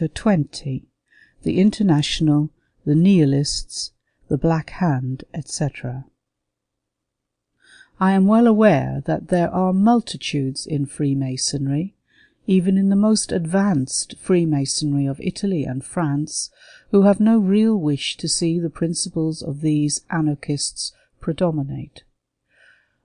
Chapter 20. The International, the Nihilists, the Black Hand, etc. I am well aware that there are multitudes in Freemasonry, even in the most advanced Freemasonry of Italy and France, who have no real wish to see the principles of these anarchists predominate.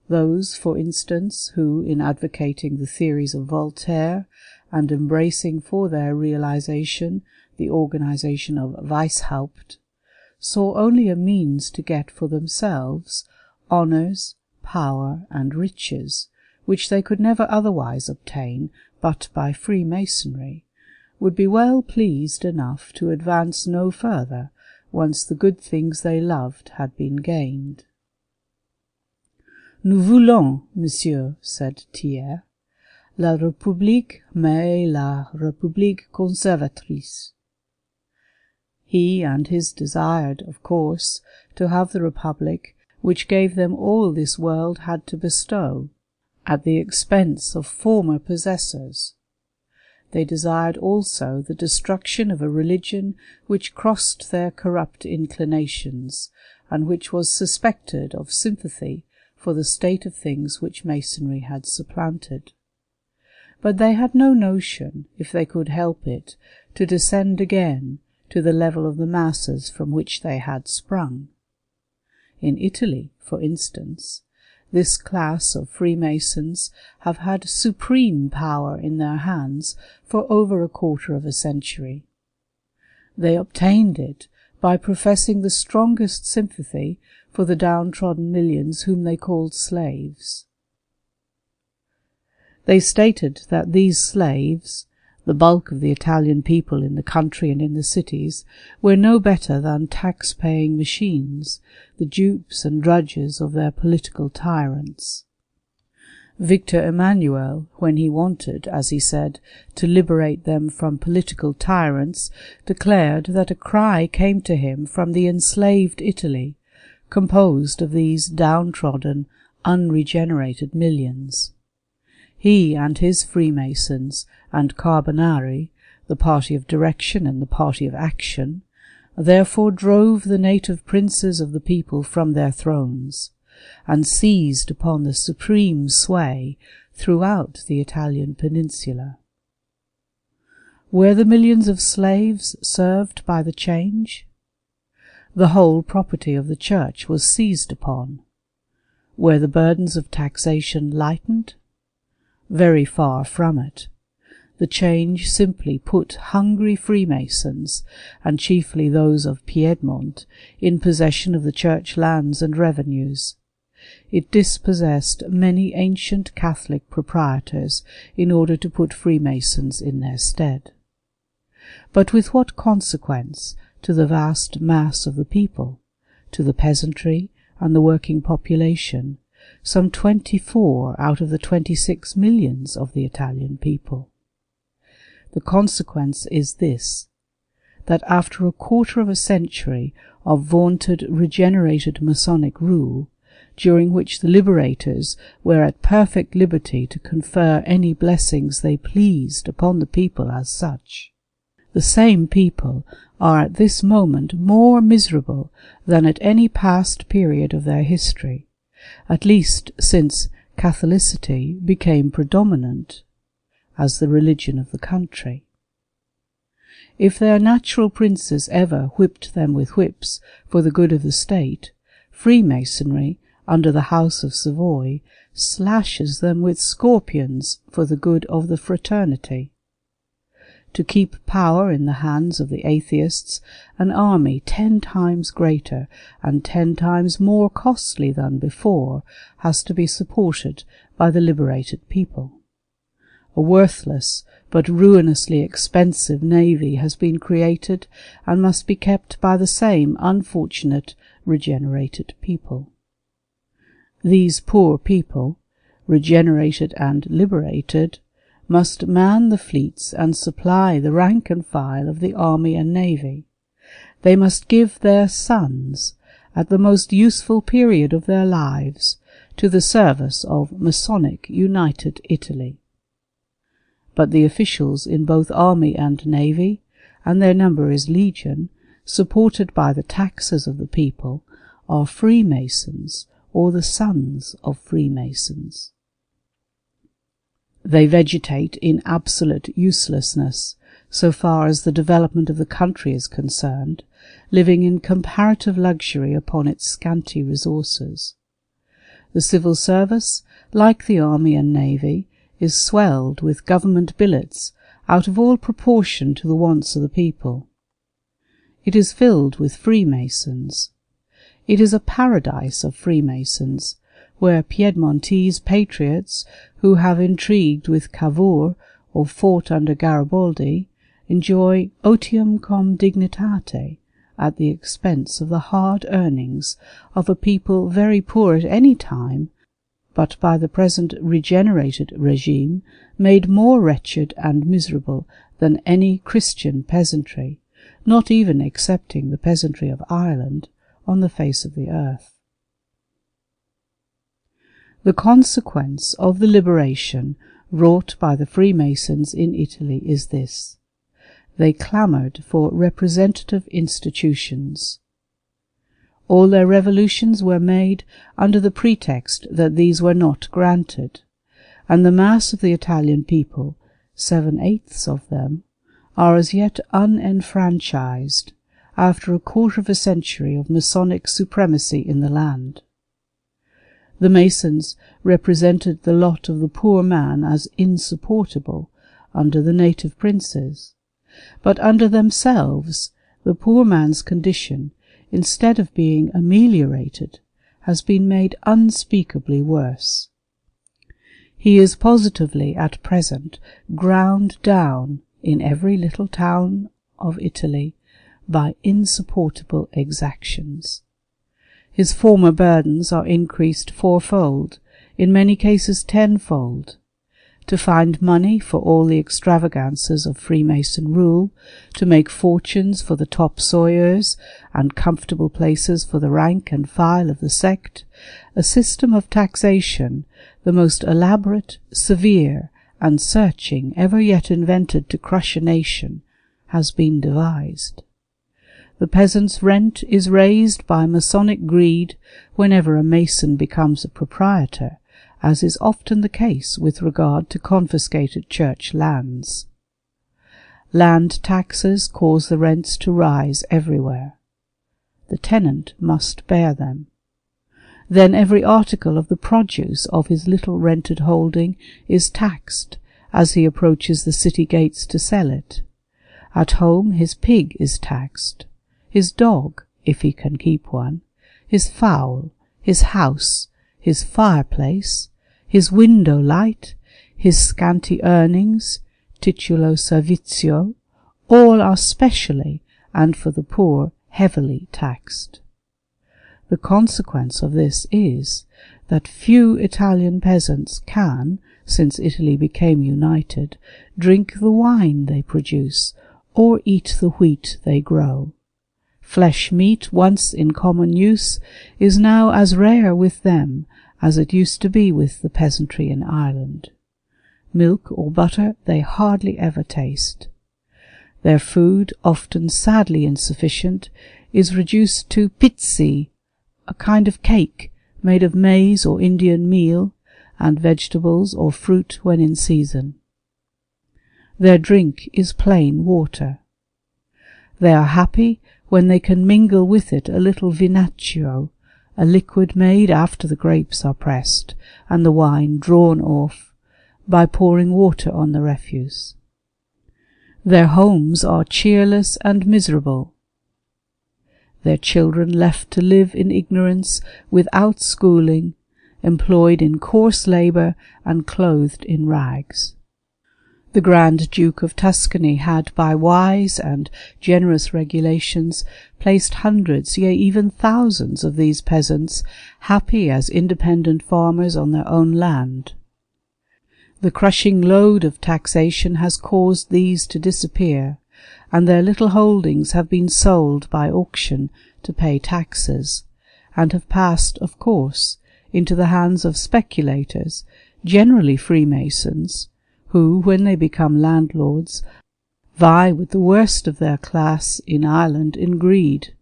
Those, for instance, who, in advocating the theories of Voltaire and embracing for their realization the organization of Weishaupt, saw only a means to get for themselves honors, power, and riches, which they could never otherwise obtain but by Freemasonry, would be well pleased enough to advance no further once the good things they loved had been gained. Nous voulons, monsieur, said Thiers, la République, mais la République conservatrice. He and his desired, of course, to have the Republic which gave them all this world had to bestow, at the expense of former possessors. They desired also the destruction of a religion which crossed their corrupt inclinations, and which was suspected of sympathy for the state of things which Masonry had supplanted. But they had no notion, if they could help it, to descend again to the level of the masses from which they had sprung. In Italy, for instance, this class of Freemasons have had supreme power in their hands for over a quarter of a century. They obtained it by professing the strongest sympathy for the downtrodden millions whom they called slaves. They stated that these slaves, the bulk of the Italian people in the country and in the cities, were no better than tax-paying machines, the dupes and drudges of their political tyrants. Victor Emmanuel, when he wanted, as he said, to liberate them from political tyrants, declared that a cry came to him from the enslaved Italy, composed of these downtrodden, unregenerated millions. He and his Freemasons and Carbonari, the party of direction and the party of action, therefore drove the native princes of the people from their thrones, and seized upon the supreme sway throughout the Italian peninsula. Were the millions of slaves served by the change? The whole property of the Church was seized upon. Were the burdens of taxation lightened? Very far from it. The change simply put hungry Freemasons, and chiefly those of Piedmont, in possession of the Church lands and revenues. It dispossessed many ancient Catholic proprietors in order to put Freemasons in their stead. But with what consequence to the vast mass of the people, to the peasantry and the working population, some 24 out of the 26 millions of the Italian people? The consequence is this, that after a quarter of a century of vaunted regenerated Masonic rule, during which the liberators were at perfect liberty to confer any blessings they pleased upon the people as such, the same people are at this moment more miserable than at any past period of their history, at least since Catholicity became predominant as the religion of the country. If their natural princes ever whipped them with whips for the good of the state, Freemasonry, under the House of Savoy, slashes them with scorpions for the good of the fraternity. To keep power in the hands of the atheists, an army 10 times greater and 10 times more costly than before has to be supported by the liberated people. A worthless but ruinously expensive navy has been created and must be kept by the same unfortunate regenerated people. These poor people, regenerated and liberated, must man the fleets and supply the rank and file of the army and navy. They must give their sons, at the most useful period of their lives, to the service of Masonic United Italy. But the officials in both army and navy, and their number is legion, supported by the taxes of the people, are Freemasons or the sons of Freemasons. They vegetate in absolute uselessness, so far as the development of the country is concerned, living in comparative luxury upon its scanty resources. The civil service, like the army and navy, is swelled with government billets out of all proportion to the wants of the people. It is filled with Freemasons. It is a paradise of Freemasons, where Piedmontese patriots who have intrigued with Cavour or fought under Garibaldi enjoy otium cum dignitate at the expense of the hard earnings of a people very poor at any time, but by the present regenerated regime made more wretched and miserable than any Christian peasantry, not even excepting the peasantry of Ireland, on the face of the earth. The consequence of the liberation wrought by the Freemasons in Italy is this: they clamoured for representative institutions. All their revolutions were made under the pretext that these were not granted, and the mass of the Italian people, 7/8 of them, are as yet unenfranchised, after a quarter of a century of Masonic supremacy in the land. The Masons represented the lot of the poor man as insupportable under the native princes, but under themselves the poor man's condition, instead of being ameliorated, has been made unspeakably worse. He is positively at present ground down in every little town of Italy by insupportable exactions. His former burdens are increased fourfold, in many cases tenfold. To find money for all the extravagances of Freemason rule, to make fortunes for the top sawyers, and comfortable places for the rank and file of the sect, a system of taxation, the most elaborate, severe, and searching ever yet invented to crush a nation, has been devised. The peasant's rent is raised by Masonic greed whenever a Mason becomes a proprietor, as is often the case with regard to confiscated church lands. Land taxes cause the rents to rise everywhere. The tenant must bear them. Then every article of the produce of his little rented holding is taxed as he approaches the city gates to sell it. At home his pig is taxed, his dog, if he can keep one, his fowl, his house, his fireplace, his window light, his scanty earnings, titulo servizio, all are specially, and for the poor, heavily taxed. The consequence of this is that few Italian peasants can, since Italy became united, drink the wine they produce, or eat the wheat they grow. Flesh meat, once in common use, is now as rare with them as it used to be with the peasantry in Ireland. Milk or butter they hardly ever taste. Their food, often sadly insufficient, is reduced to pizzi, a kind of cake made of maize or Indian meal, and vegetables or fruit when in season. Their drink is plain water. They are happy when they can mingle with it a little vinaccio, a liquid made after the grapes are pressed, and the wine drawn off, by pouring water on the refuse. Their homes are cheerless and miserable. Their children left to live in ignorance, without schooling, employed in coarse labour, and clothed in rags. The Grand Duke of Tuscany had, by wise and generous regulations, placed hundreds, yea, even thousands of these peasants, happy as independent farmers on their own land. The crushing load of taxation has caused these to disappear, and their little holdings have been sold by auction to pay taxes, and have passed, of course, into the hands of speculators, generally Freemasons, who, when they become landlords, vie with the worst of their class in Ireland in greed.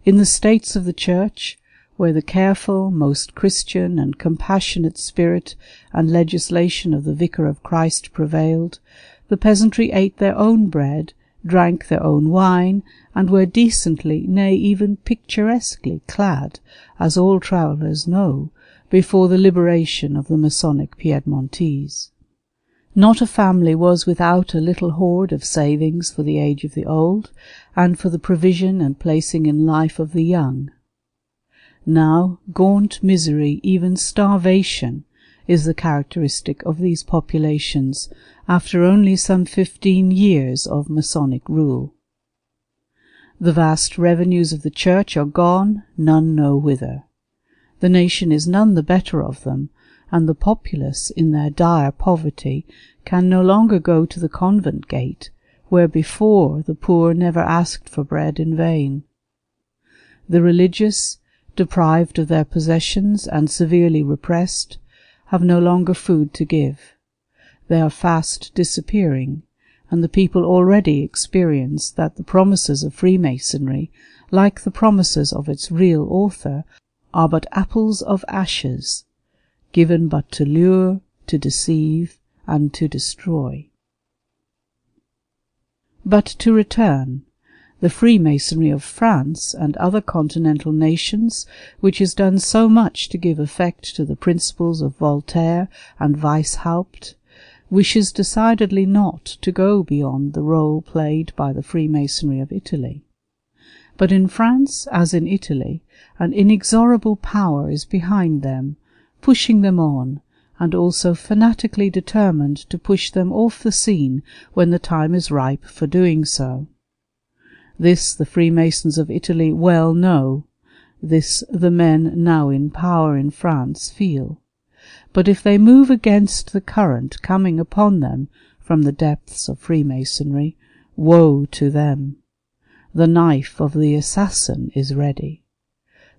In the States of the Church, where the careful, most Christian and compassionate spirit and legislation of the Vicar of Christ prevailed, the peasantry ate their own bread, drank their own wine, and were decently, nay, even picturesquely clad, as all travellers know, before the liberation of the Masonic Piedmontese. Not a family was without a little hoard of savings for the age of the old, and for the provision and placing in life of the young. Now, gaunt misery, even starvation, is the characteristic of these populations after only some 15 years of Masonic rule. The vast revenues of the Church are gone, none know whither. The nation is none the better of them, and the populace, in their dire poverty, can no longer go to the convent gate, where before the poor never asked for bread in vain. The religious, deprived of their possessions and severely repressed, have no longer food to give. They are fast disappearing, and the people already experience that the promises of Freemasonry, like the promises of its real author, are but apples of ashes, given but to lure, to deceive, and to destroy. But to return, the Freemasonry of France and other continental nations, which has done so much to give effect to the principles of Voltaire and Weishaupt, wishes decidedly not to go beyond the role played by the Freemasonry of Italy. But in France, as in Italy, an inexorable power is behind them, pushing them on, and also fanatically determined to push them off the scene when the time is ripe for doing so. This the Freemasons of Italy well know, this the men now in power in France feel. But if they move against the current coming upon them from the depths of Freemasonry, woe to them. The knife of the assassin is ready.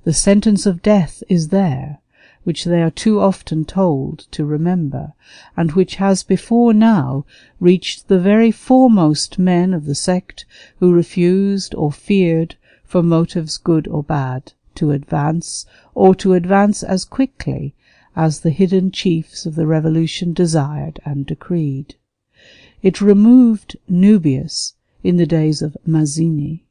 The sentence of death is there, which they are too often told to remember, and which has before now reached the very foremost men of the sect who refused or feared, for motives good or bad, to advance, or to advance as quickly as the hidden chiefs of the revolution desired and decreed. It removed Nubius in the days of Mazzini.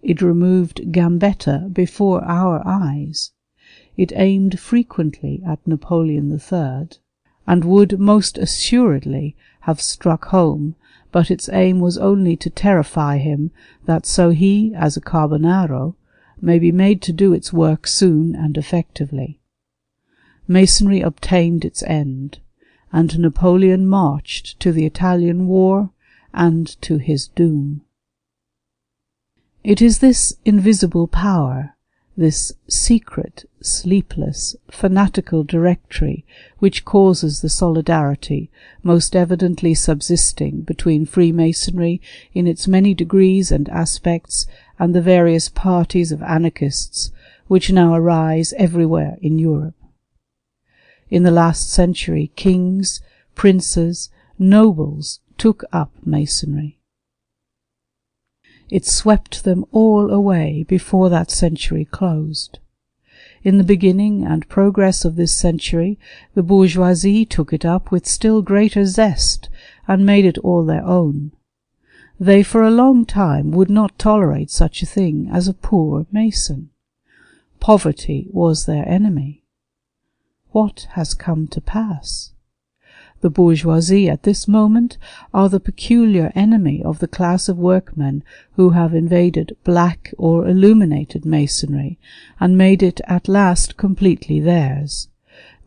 It removed Gambetta before our eyes. It aimed frequently at Napoleon III, and would most assuredly have struck home, but its aim was only to terrify him, that so he, as a Carbonaro, may be made to do its work soon and effectively. Masonry obtained its end, and Napoleon marched to the Italian War and to his doom. It is this invisible power, this secret, sleepless, fanatical directory, which causes the solidarity most evidently subsisting between Freemasonry in its many degrees and aspects and the various parties of anarchists which now arise everywhere in Europe. In the last century, kings, princes, nobles took up Masonry. It swept them all away before that century closed. In the beginning and progress of this century, the bourgeoisie took it up with still greater zest and made it all their own. They for a long time would not tolerate such a thing as a poor Mason. Poverty was their enemy. What has come to pass? The bourgeoisie at this moment are the peculiar enemy of the class of workmen who have invaded black or illuminated Masonry and made it at last completely theirs.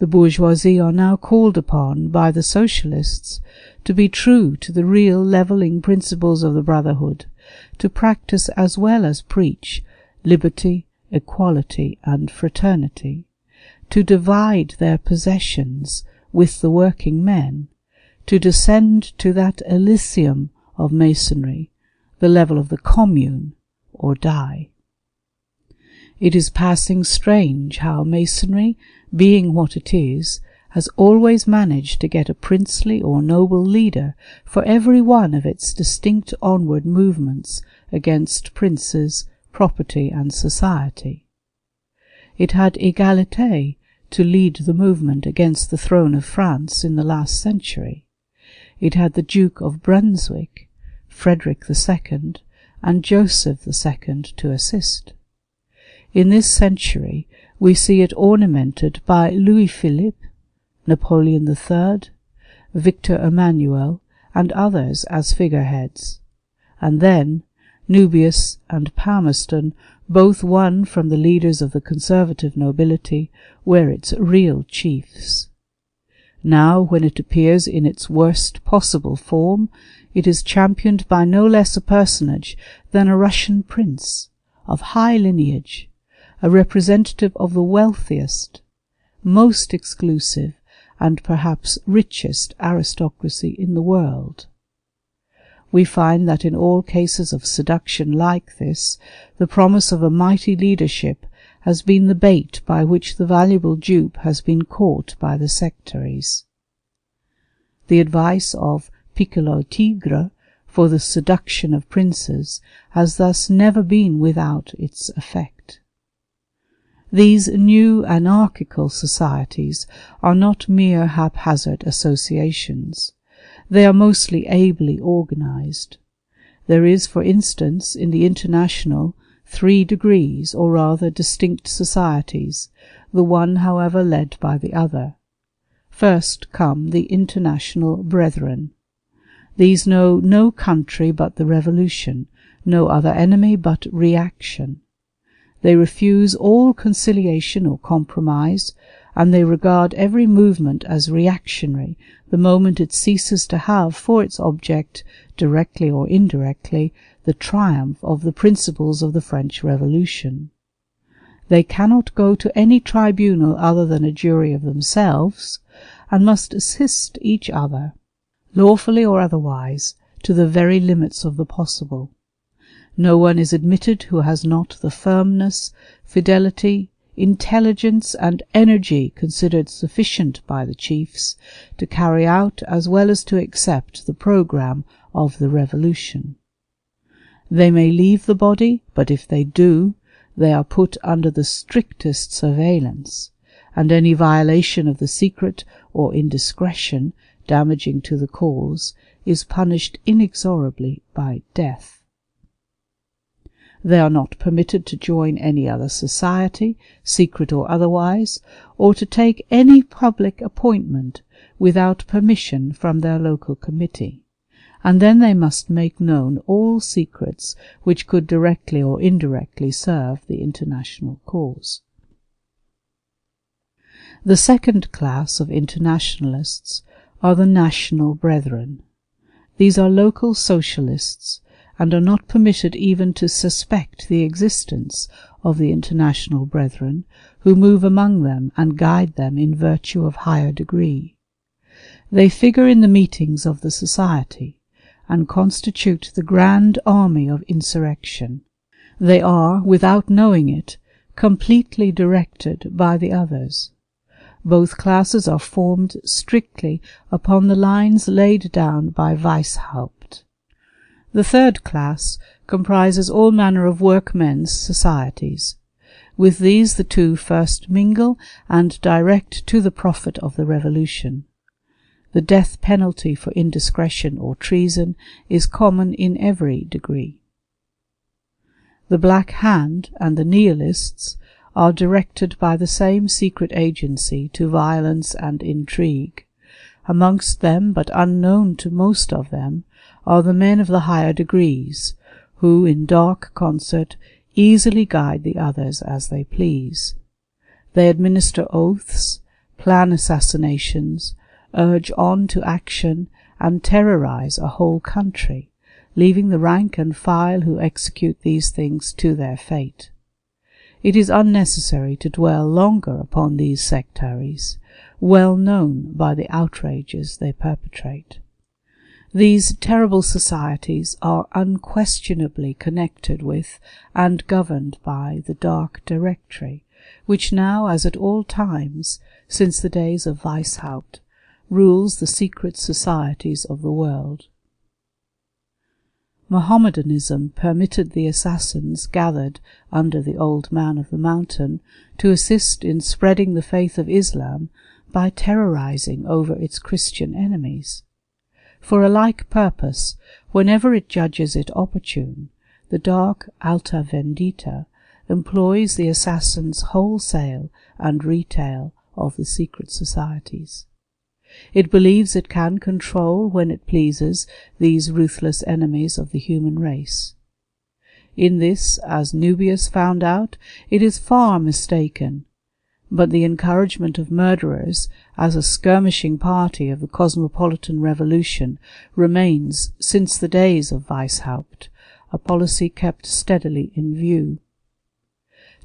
The bourgeoisie are now called upon by the socialists to be true to the real levelling principles of the brotherhood, to practice as well as preach liberty, equality, and fraternity, to divide their possessions with the working men, to descend to that Elysium of Masonry, the level of the commune, or die. It is passing strange how Masonry, being what it is, has always managed to get a princely or noble leader for every one of its distinct onward movements against princes, property, and society. It had Égalité to lead the movement against the throne of France in the last century. It had the Duke of Brunswick, Frederick II, and Joseph II to assist. In this century we see it ornamented by Louis Philippe, Napoleon III, Victor Emmanuel, and others as figureheads, and then Nubius and Palmerston both won from the leaders of the conservative nobility, were its real chiefs. Now, when it appears in its worst possible form, it is championed by no less a personage than a Russian prince of high lineage, a representative of the wealthiest, most exclusive, and perhaps richest aristocracy in the world. We find that in all cases of seduction like this, the promise of a mighty leadership has been the bait by which the valuable dupe has been caught by the sectaries. The advice of Piccolo Tigre for the seduction of princes has thus never been without its effect. These new anarchical societies are not mere haphazard associations. They are mostly ably organized. There is, for instance, in the International 3 degrees, or rather distinct societies, the one, however, led by the other. First come the International Brethren. These know no country but the revolution, no other enemy but reaction. They refuse all conciliation or compromise, and they regard every movement as reactionary the moment it ceases to have for its object, directly or indirectly, the triumph of the principles of the French Revolution. They cannot go to any tribunal other than a jury of themselves, and must assist each other, lawfully or otherwise, to the very limits of the possible. No one is admitted who has not the firmness, fidelity, intelligence, and energy considered sufficient by the chiefs to carry out as well as to accept the programme of the revolution. They may leave the body, but if they do, they are put under the strictest surveillance, and any violation of the secret or indiscretion damaging to the cause is punished inexorably by death. They are not permitted to join any other society, secret or otherwise, or to take any public appointment without permission from their local committee, and then they must make known all secrets which could directly or indirectly serve the international cause. The second class of internationalists are the National Brethren. These are local socialists, and are not permitted even to suspect the existence of the International Brethren, who move among them and guide them in virtue of higher degree. They figure in the meetings of the society, and constitute the grand army of insurrection. They are, without knowing it, completely directed by the others. Both classes are formed strictly upon the lines laid down by Weishaupt. The third class comprises all manner of workmen's societies. With these the two first mingle and direct to the profit of the revolution. The death penalty for indiscretion or treason is common in every degree. The Black Hand and the Nihilists are directed by the same secret agency to violence and intrigue. Amongst them, but unknown to most of them, are the men of the higher degrees, who, in dark concert, easily guide the others as they please. They administer oaths, plan assassinations, urge on to action, and terrorize a whole country, leaving the rank and file who execute these things to their fate. It is unnecessary to dwell longer upon these sectaries, well known by the outrages they perpetrate. These terrible societies are unquestionably connected with and governed by the Dark Directory, which now, as at all times, since the days of Weishaupt, rules the secret societies of the world. Mohammedanism permitted the assassins gathered under the Old Man of the Mountain to assist in spreading the faith of Islam by terrorizing over its Christian enemies. For a like purpose, whenever it judges it opportune, the dark Alta Vendita employs the assassins wholesale and retail of the secret societies. It believes it can control, when it pleases, these ruthless enemies of the human race. In this, as Nubius found out, it is far mistaken, but the encouragement of murderers as a skirmishing party of the cosmopolitan revolution remains, since the days of Weishaupt, a policy kept steadily in view.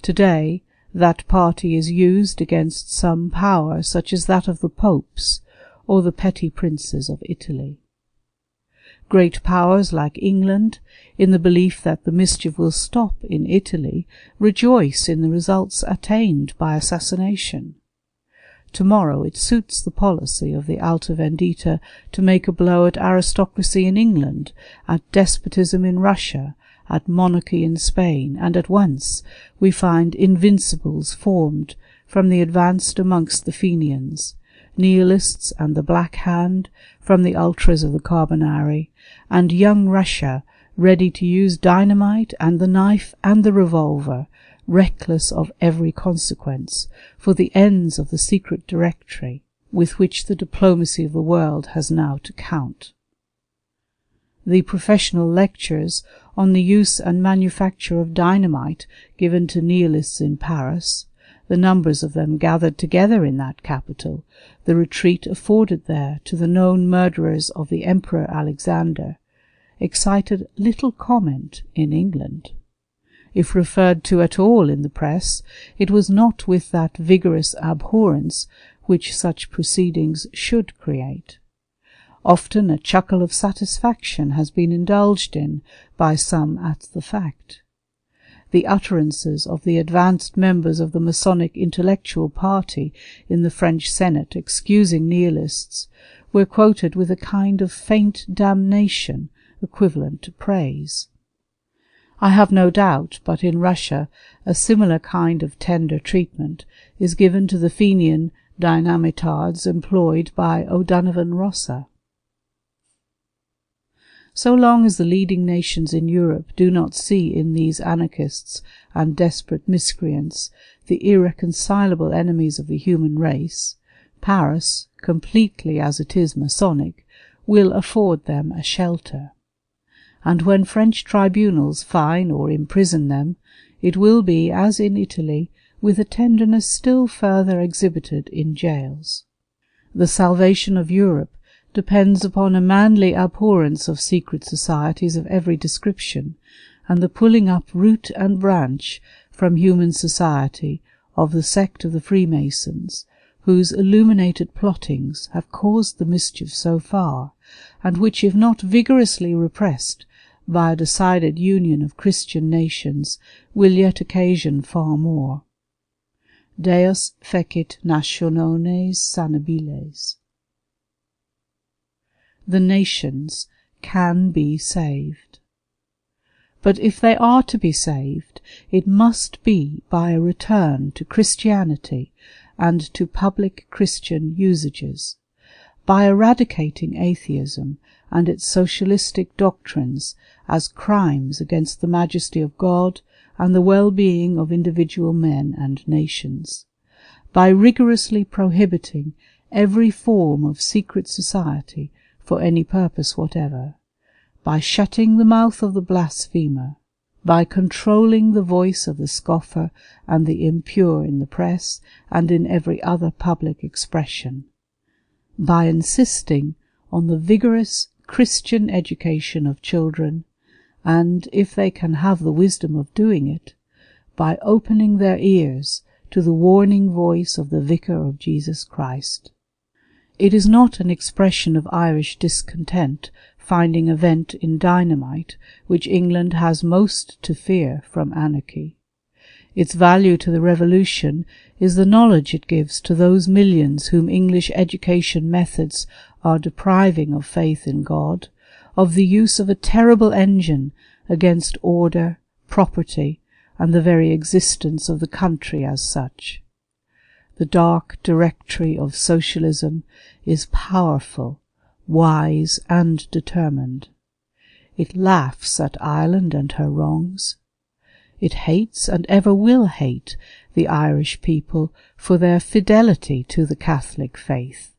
Today, that party is used against some power such as that of the popes or the petty princes of Italy. Great powers like England, in the belief that the mischief will stop in Italy, rejoice in the results attained by assassination. Tomorrow it suits the policy of the Alta Vendita to make a blow at aristocracy in England, at despotism in Russia, at monarchy in Spain, and at once we find invincibles formed from the advanced amongst the Fenians, Nihilists and the Black Hand from the ultras of the Carbonari, and young Russia ready to use dynamite and the knife and the revolver, reckless of every consequence, for the ends of the secret directory with which the diplomacy of the world has now to count. The professional lectures on the use and manufacture of dynamite given to Nihilists in Paris, the numbers of them gathered together in that capital, the retreat afforded there to the known murderers of the Emperor Alexander, excited little comment in England. If referred to at all in the press, it was not with that vigorous abhorrence which such proceedings should create. Often a chuckle of satisfaction has been indulged in by some at the fact. The utterances of the advanced members of the Masonic intellectual party in the French Senate excusing Nihilists were quoted with a kind of faint damnation equivalent to praise. I have no doubt but in Russia a similar kind of tender treatment is given to the Fenian dynamitards employed by O'Donovan Rossa. So long as the leading nations in Europe do not see in these anarchists and desperate miscreants the irreconcilable enemies of the human race, Paris, completely as it is Masonic, will afford them a shelter. And when French tribunals fine or imprison them, it will be, as in Italy, with a tenderness still further exhibited in jails. The salvation of Europe depends upon a manly abhorrence of secret societies of every description, and the pulling up root and branch from human society of the sect of the Freemasons, whose illuminated plottings have caused the mischief so far, and which, if not vigorously repressed by a decided union of Christian nations, will yet occasion far more. Deus fecit nationes sanabiles. The nations can be saved. But if they are to be saved, it must be by a return to Christianity and to public Christian usages, by eradicating atheism and its socialistic doctrines as crimes against the majesty of God and the well-being of individual men and nations, by rigorously prohibiting every form of secret society for any purpose whatever, by shutting the mouth of the blasphemer, by controlling the voice of the scoffer and the impure in the press and in every other public expression, by insisting on the vigorous Christian education of children, and, if they can have the wisdom of doing it, by opening their ears to the warning voice of the Vicar of Jesus Christ. It is not an expression of Irish discontent finding a vent in dynamite which England has most to fear from anarchy. Its value to the Revolution is the knowledge it gives to those millions whom English education methods are depriving of faith in God, of the use of a terrible engine against order, property, and the very existence of the country as such. The dark directory of socialism is powerful, wise, and determined. It laughs at Ireland and her wrongs. It hates and ever will hate the Irish people for their fidelity to the Catholic faith.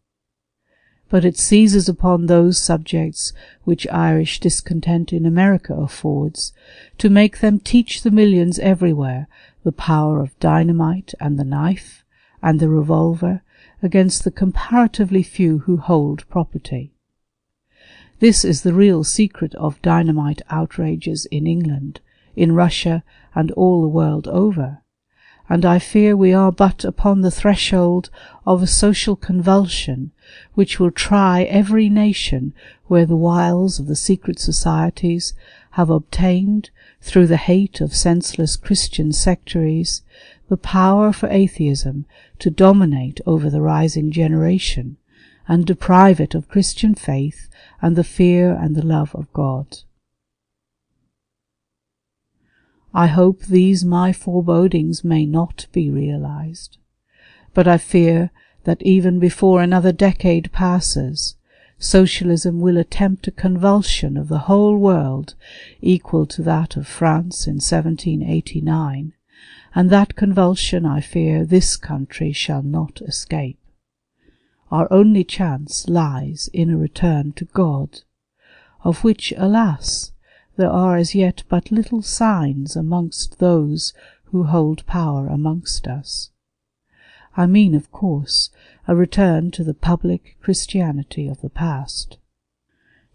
But it seizes upon those subjects which Irish discontent in America affords, to make them teach the millions everywhere the power of dynamite and the knife and the revolver against the comparatively few who hold property. This is the real secret of dynamite outrages in England, in Russia, and all the world over, and I fear we are but upon the threshold of a social convulsion which will try every nation where the wiles of the secret societies have obtained, through the hate of senseless Christian sectaries, the power for atheism to dominate over the rising generation, and deprive it of Christian faith and the fear and the love of God. I hope these my forebodings may not be realized, but I fear that even before another decade passes, socialism will attempt a convulsion of the whole world equal to that of France in 1789, and that convulsion I fear this country shall not escape. Our only chance lies in a return to God, of which, alas, there are as yet but little signs amongst those who hold power amongst us. I mean, of course, a return to the public Christianity of the past.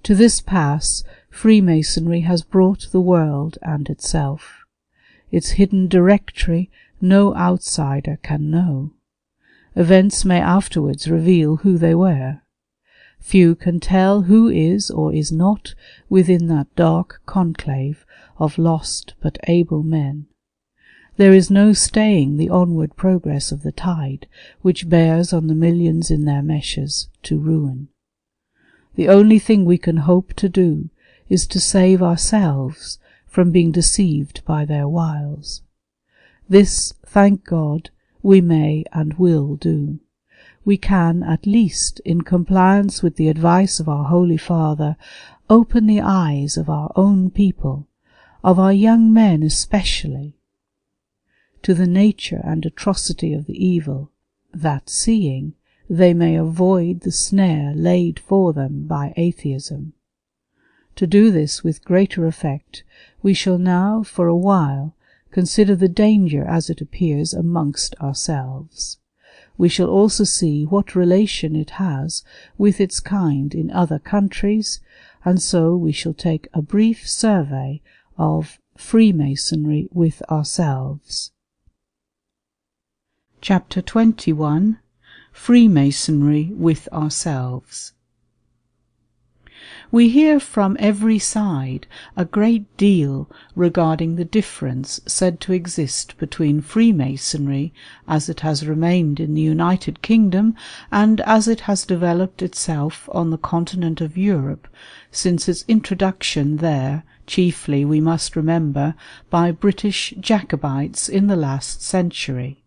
To this pass, Freemasonry has brought the world and itself. Its hidden directory no outsider can know. Events may afterwards reveal who they were. Few can tell who is or is not within that dark conclave of lost but able men. There is no staying the onward progress of the tide which bears on the millions in their meshes to ruin. The only thing we can hope to do is to save ourselves from being deceived by their wiles. This, thank God, we may and will do. We can, at least, in compliance with the advice of our Holy Father, open the eyes of our own people, of our young men especially, to the nature and atrocity of the evil, that seeing, they may avoid the snare laid for them by atheism. To do this with greater effect, we shall now, for a while, consider the danger as it appears amongst ourselves. We shall also see what relation it has with its kind in other countries, and so we shall take a brief survey of Freemasonry with ourselves. Chapter 21. Freemasonry with ourselves. We hear from every side a great deal regarding the difference said to exist between Freemasonry as it has remained in the United Kingdom and as it has developed itself on the continent of Europe since its introduction there, chiefly, we must remember, by British Jacobites in the last century.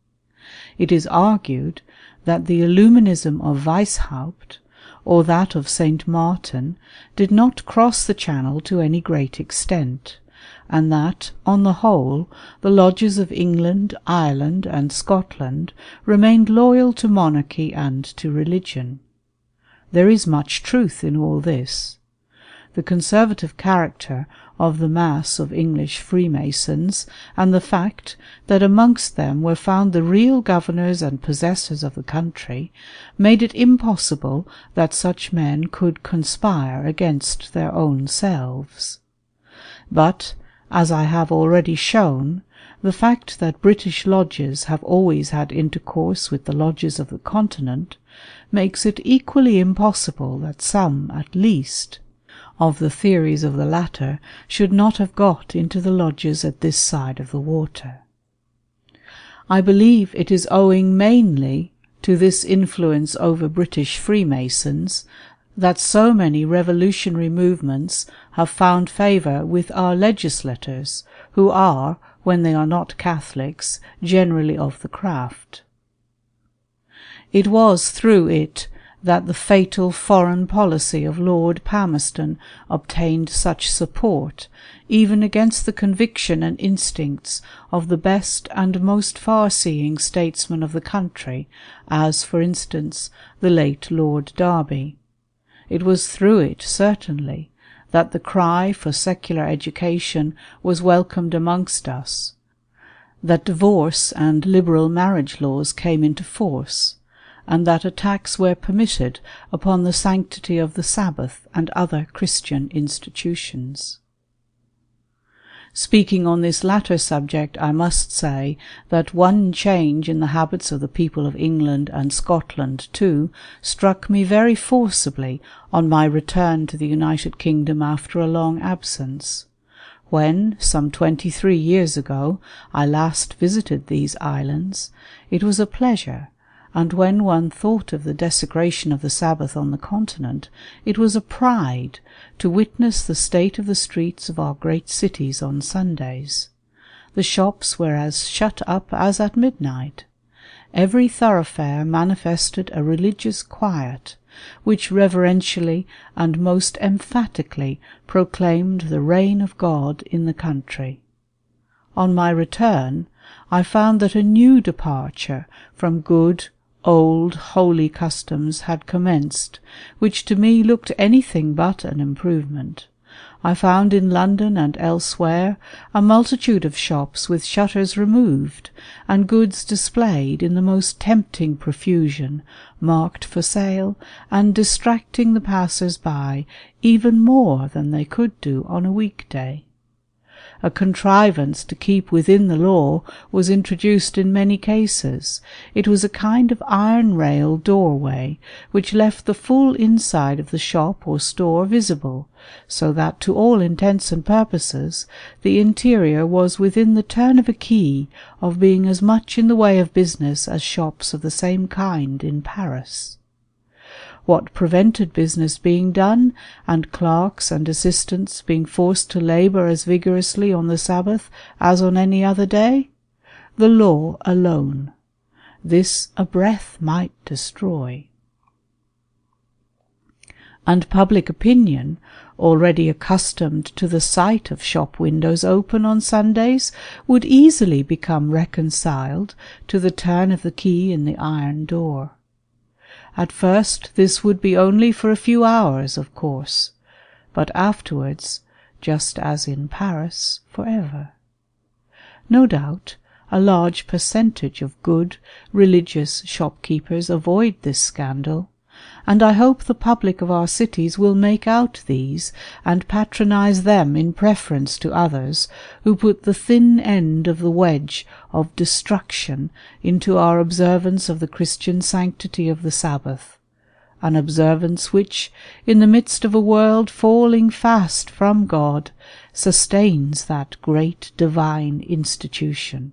It is argued that the Illuminism of Weishaupt, or that of St. Martin, did not cross the Channel to any great extent, and that, on the whole, the lodges of England, Ireland, and Scotland remained loyal to monarchy and to religion. There is much truth in all this. The conservative character of the mass of English Freemasons, and the fact that amongst them were found the real governors and possessors of the country, made it impossible that such men could conspire against their own selves. But, as I have already shown, the fact that British lodges have always had intercourse with the lodges of the continent makes it equally impossible that some, at least, of the theories of the latter should not have got into the lodges at this side of the water. I believe it is owing mainly to this influence over British Freemasons that so many revolutionary movements have found favour with our legislators, who are, when they are not Catholics, generally of the craft. It was through it that the fatal foreign policy of Lord Palmerston obtained such support, even against the conviction and instincts of the best and most far-seeing statesmen of the country, as, for instance, the late Lord Derby. It was through it, certainly, that the cry for secular education was welcomed amongst us, that divorce and liberal marriage laws came into force, and that attacks were permitted upon the sanctity of the Sabbath and other Christian institutions. Speaking on this latter subject, I must say that one change in the habits of the people of England and Scotland, too, struck me very forcibly on my return to the United Kingdom after a long absence. When, some 23 years ago, I last visited these islands, it was a pleasure, and when one thought of the desecration of the Sabbath on the continent, it was a pride to witness the state of the streets of our great cities on Sundays. The shops were as shut up as at midnight. Every thoroughfare manifested a religious quiet, which reverentially and most emphatically proclaimed the reign of God in the country. On my return, I found that a new departure from good, old, holy customs had commenced, which to me looked anything but an improvement. I found in London and elsewhere a multitude of shops with shutters removed, and goods displayed in the most tempting profusion, marked for sale, and distracting the passers-by even more than they could do on a week-day. A contrivance to keep within the law was introduced in many cases. It was a kind of iron-rail doorway, which left the full inside of the shop or store visible, so that to all intents and purposes the interior was within the turn of a key of being as much in the way of business as shops of the same kind in Paris. What prevented business being done, and clerks and assistants being forced to labour as vigorously on the Sabbath as on any other day? The law alone. This a breath might destroy. And public opinion, already accustomed to the sight of shop windows open on Sundays, would easily become reconciled to the turn of the key in the iron door. At first this would be only for a few hours, of course, but afterwards, just as in Paris, forever. No doubt, a large percentage of good, religious shopkeepers avoid this scandal, and I hope the public of our cities will make out these, and patronize them in preference to others who put the thin end of the wedge of destruction into our observance of the Christian sanctity of the Sabbath, an observance which, in the midst of a world falling fast from God, sustains that great divine institution,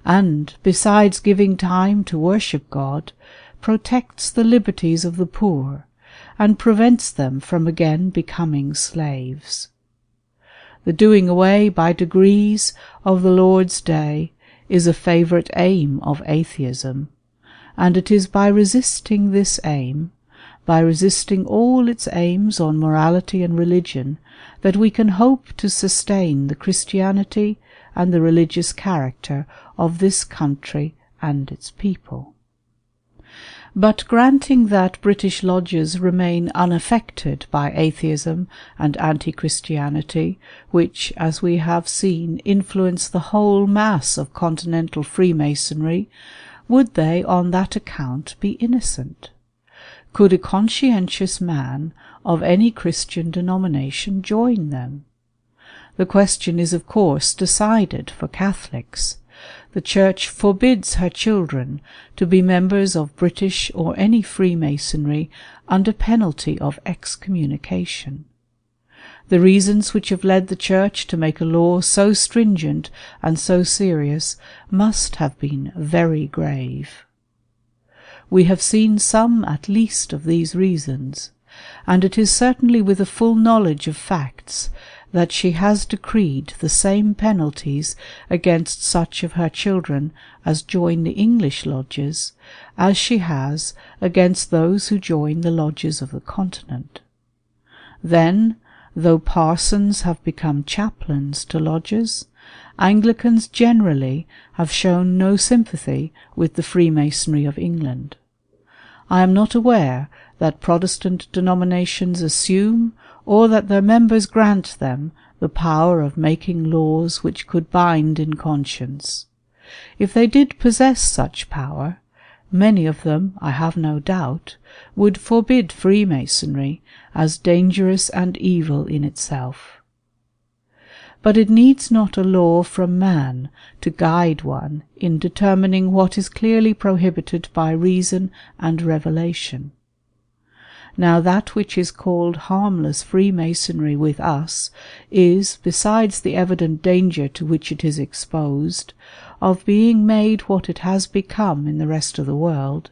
and, besides giving time to worship God, protects the liberties of the poor, and prevents them from again becoming slaves. The doing away by degrees of the Lord's Day is a favourite aim of atheism, and it is by resisting this aim, by resisting all its aims on morality and religion, that we can hope to sustain the Christianity and the religious character of this country and its people. But granting that British lodges remain unaffected by atheism and anti-Christianity, which, as we have seen, influence the whole mass of continental Freemasonry, would they on that account be innocent? Could a conscientious man of any Christian denomination join them? The question is of course decided for Catholics. The Church forbids her children to be members of British or any Freemasonry under penalty of excommunication. The reasons which have led the Church to make a law so stringent and so serious must have been very grave. We have seen some at least of these reasons, and it is certainly with a full knowledge of facts that she has decreed the same penalties against such of her children as join the English lodges, as she has against those who join the lodges of the Continent. Then, though parsons have become chaplains to lodges, Anglicans generally have shown no sympathy with the Freemasonry of England. I am not aware that Protestant denominations assume, or that their members grant them, the power of making laws which could bind in conscience. If they did possess such power, many of them, I have no doubt, would forbid Freemasonry as dangerous and evil in itself. But it needs not a law from man to guide one in determining what is clearly prohibited by reason and revelation. Now that which is called harmless Freemasonry with us is, besides the evident danger to which it is exposed, of being made what it has become in the rest of the world,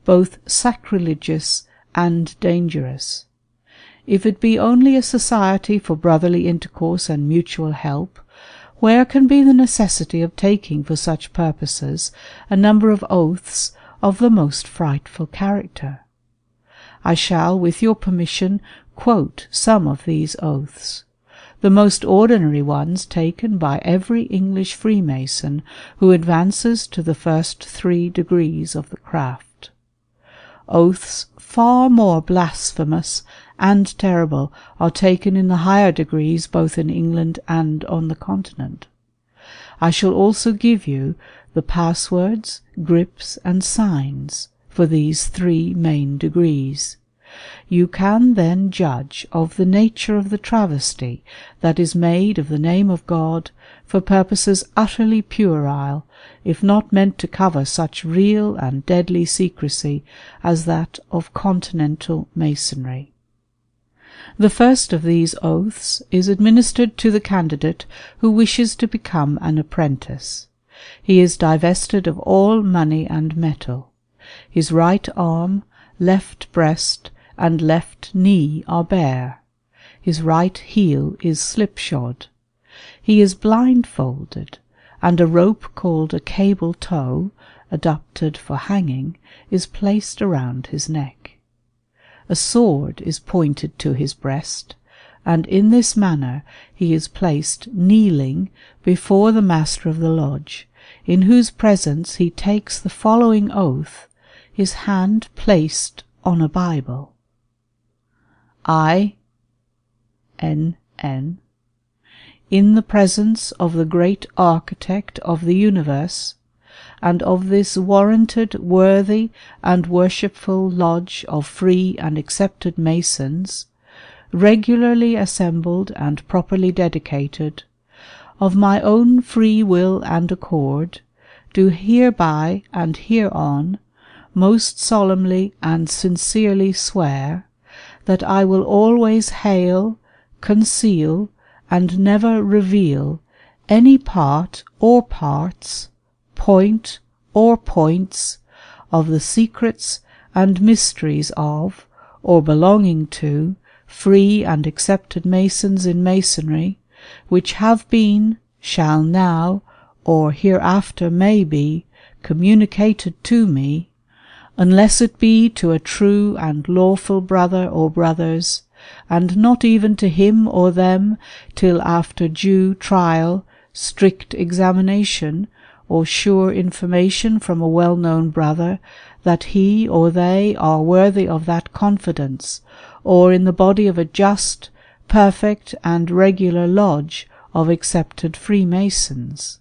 both sacrilegious and dangerous. If it be only a society for brotherly intercourse and mutual help, where can be the necessity of taking for such purposes a number of oaths of the most frightful character? I shall, with your permission, quote some of these oaths, the most ordinary ones taken by every English Freemason who advances to the first 3 degrees of the craft. Oaths far more blasphemous and terrible are taken in the higher degrees both in England and on the Continent. I shall also give you the passwords, grips, and signs for these 3 main degrees. You can then judge of the nature of the travesty that is made of the name of God for purposes utterly puerile, if not meant to cover such real and deadly secrecy as that of continental Masonry. The first of these oaths is administered to the candidate who wishes to become an apprentice. He is divested of all money and metal. His right arm, left breast, and left knee are bare. His right heel is slipshod. He is blindfolded, and a rope called a cable tow, adapted for hanging, is placed around his neck. A sword is pointed to his breast, and in this manner he is placed kneeling before the master of the lodge, in whose presence he takes the following oath, his hand placed on a Bible. I, N.N., in the presence of the great Architect of the universe, and of this warranted, worthy, and worshipful lodge of free and accepted Masons, regularly assembled and properly dedicated, of my own free will and accord, do hereby and hereon most solemnly and sincerely swear that I will always hail, conceal, and never reveal any part or parts, point or points, of the secrets and mysteries of, or belonging to, free and accepted Masons in Masonry, which have been, shall now, or hereafter may be, communicated to me, unless it be to a true and lawful brother or brothers, and not even to him or them till after due trial, strict examination, or sure information from a well-known brother that he or they are worthy of that confidence, or in the body of a just, perfect, and regular lodge of accepted Freemasons.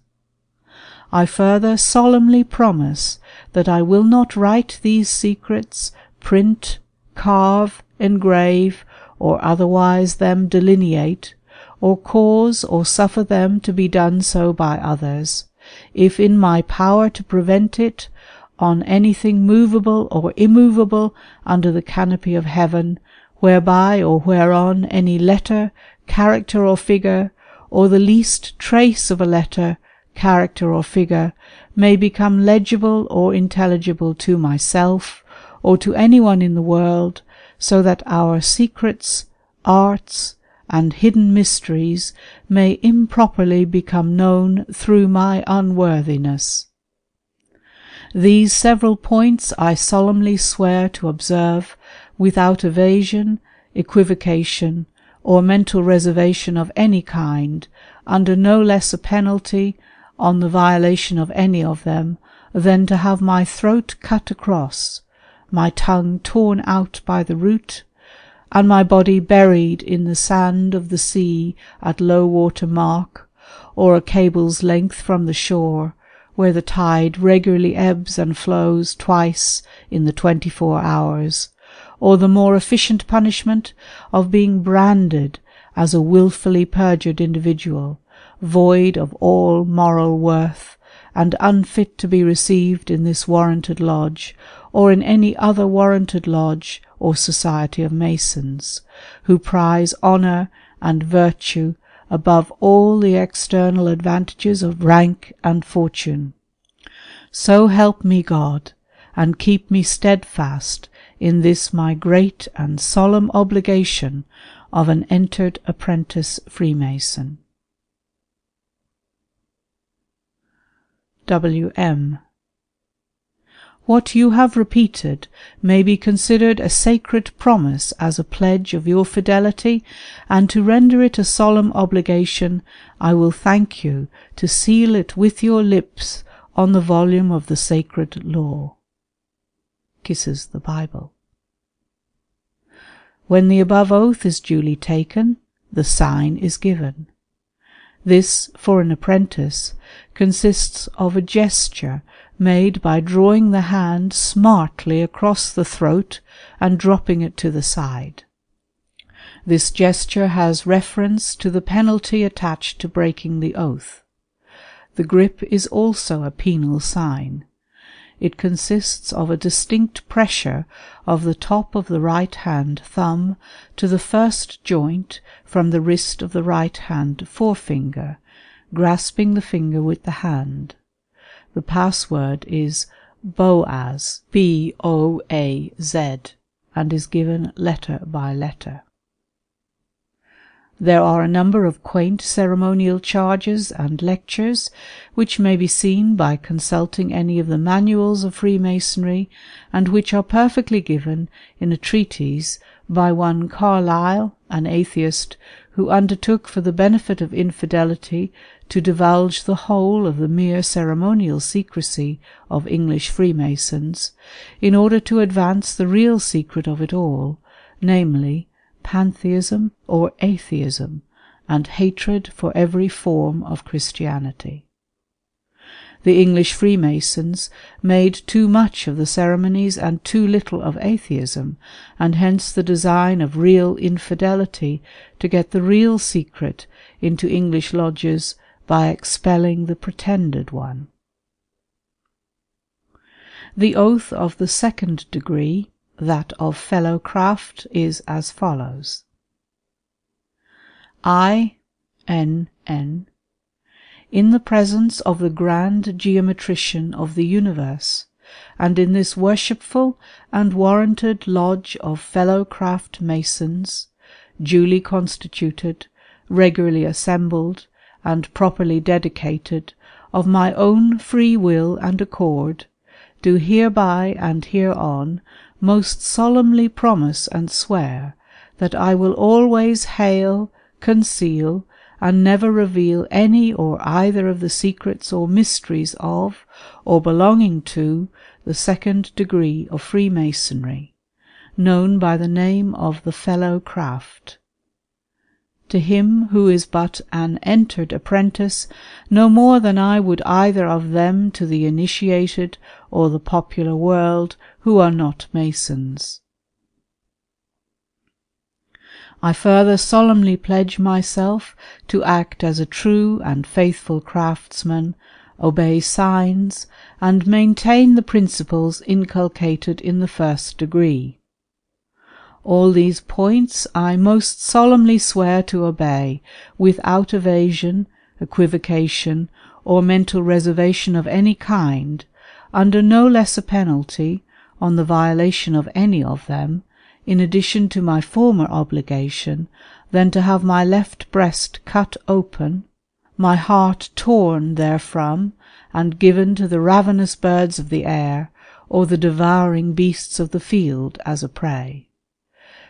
I further solemnly promise that I will not write these secrets, print, carve, engrave, or otherwise them delineate, or cause or suffer them to be done so by others, if in my power to prevent it, on anything movable or immovable under the canopy of heaven, whereby or whereon any letter, character or figure, or the least trace of a letter, character or figure, may become legible or intelligible to myself, or to anyone in the world, so that our secrets, arts, and hidden mysteries may improperly become known through my unworthiness. These several points I solemnly swear to observe without evasion, equivocation, or mental reservation of any kind, under no less a penalty, on the violation of any of them, than to have my throat cut across, my tongue torn out by the root, and my body buried in the sand of the sea at low water mark, or a cable's length from the shore, where the tide regularly ebbs and flows twice in the 24 hours, or the more efficient punishment of being branded as a wilfully perjured individual, void of all moral worth, and unfit to be received in this warranted lodge, or in any other warranted lodge or society of Masons, who prize honour and virtue above all the external advantages of rank and fortune. So help me God, and keep me steadfast in this my great and solemn obligation of an entered apprentice Freemason. W.M. What you have repeated may be considered a sacred promise as a pledge of your fidelity, and to render it a solemn obligation, I will thank you to seal it with your lips on the volume of the sacred law. Kisses the Bible. When the above oath is duly taken, the sign is given. This, for an apprentice, consists of a gesture made by drawing the hand smartly across the throat and dropping it to the side. This gesture has reference to the penalty attached to breaking the oath. The grip is also a penal sign. It consists of a distinct pressure of the top of the right hand thumb to the first joint from the wrist of the right hand forefinger, grasping the finger with the hand. The password is BOAZ, B-O-A-Z, and is given letter by letter. There are a number of quaint ceremonial charges and lectures, which may be seen by consulting any of the manuals of Freemasonry, and which are perfectly given in a treatise by one Carlyle, an atheist, who undertook for the benefit of infidelity to divulge the whole of the mere ceremonial secrecy of English Freemasons, in order to advance the real secret of it all, namely, pantheism or atheism, and hatred for every form of Christianity. The English Freemasons made too much of the ceremonies and too little of atheism, and hence the design of real infidelity to get the real secret into English lodges by expelling the pretended one. The oath of the second degree, that of fellowcraft, is as follows. I, N.N., in the presence of the Grand Geometrician of the universe, and in this worshipful and warranted lodge of fellowcraft Masons, duly constituted, regularly assembled, and properly dedicated, of my own free will and accord, do hereby and hereon most solemnly promise and swear that I will always hail, conceal, and never reveal any or either of the secrets or mysteries of, or belonging to, the second degree of Freemasonry, known by the name of the Fellow Craft. To him who is but an entered apprentice, no more than I would either of them to the initiated or the popular world who are not Masons. I further solemnly pledge myself to act as a true and faithful craftsman, obey signs, and maintain the principles inculcated in the first degree. All these points I most solemnly swear to obey, without evasion, equivocation, or mental reservation of any kind, under no less a penalty, on the violation of any of them, in addition to my former obligation, than to have my left breast cut open, my heart torn therefrom, and given to the ravenous birds of the air, or the devouring beasts of the field as a prey.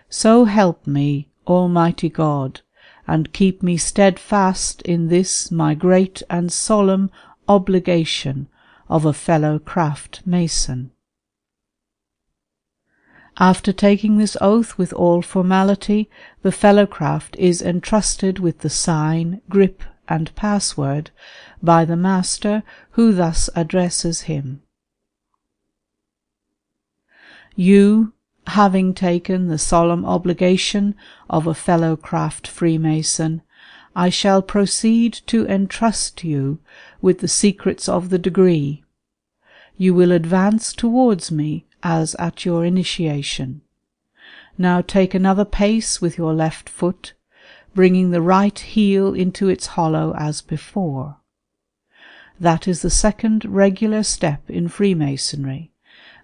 So help me, Almighty God, and keep me steadfast in this my great and solemn obligation of a fellow craft mason. After taking this oath with all formality, the fellow craft is entrusted with the sign, grip, and password by the master, who thus addresses him. You, having taken the solemn obligation of a fellow craft Freemason, I shall proceed to entrust you with the secrets of the degree. You will advance towards me as at your initiation. Now take another pace with your left foot, bringing the right heel into its hollow as before. That is the second regular step in Freemasonry,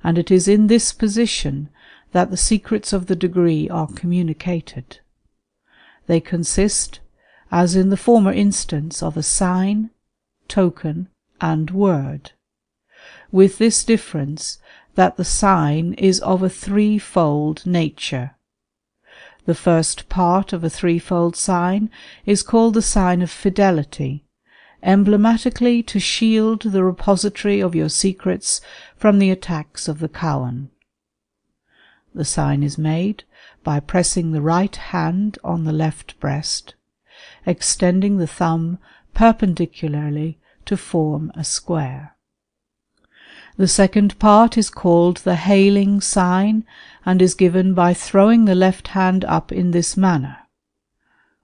and it is in this position that the secrets of the degree are communicated. They consist, as in the former instance, of a sign, token, and word, with this difference that the sign is of a threefold nature. The first part of a threefold sign is called the sign of fidelity, emblematically to shield the repository of your secrets from the attacks of the Cowan. The sign is made by pressing the right hand on the left breast, extending the thumb perpendicularly to form a square. The second part is called the hailing sign, and is given by throwing the left hand up in this manner,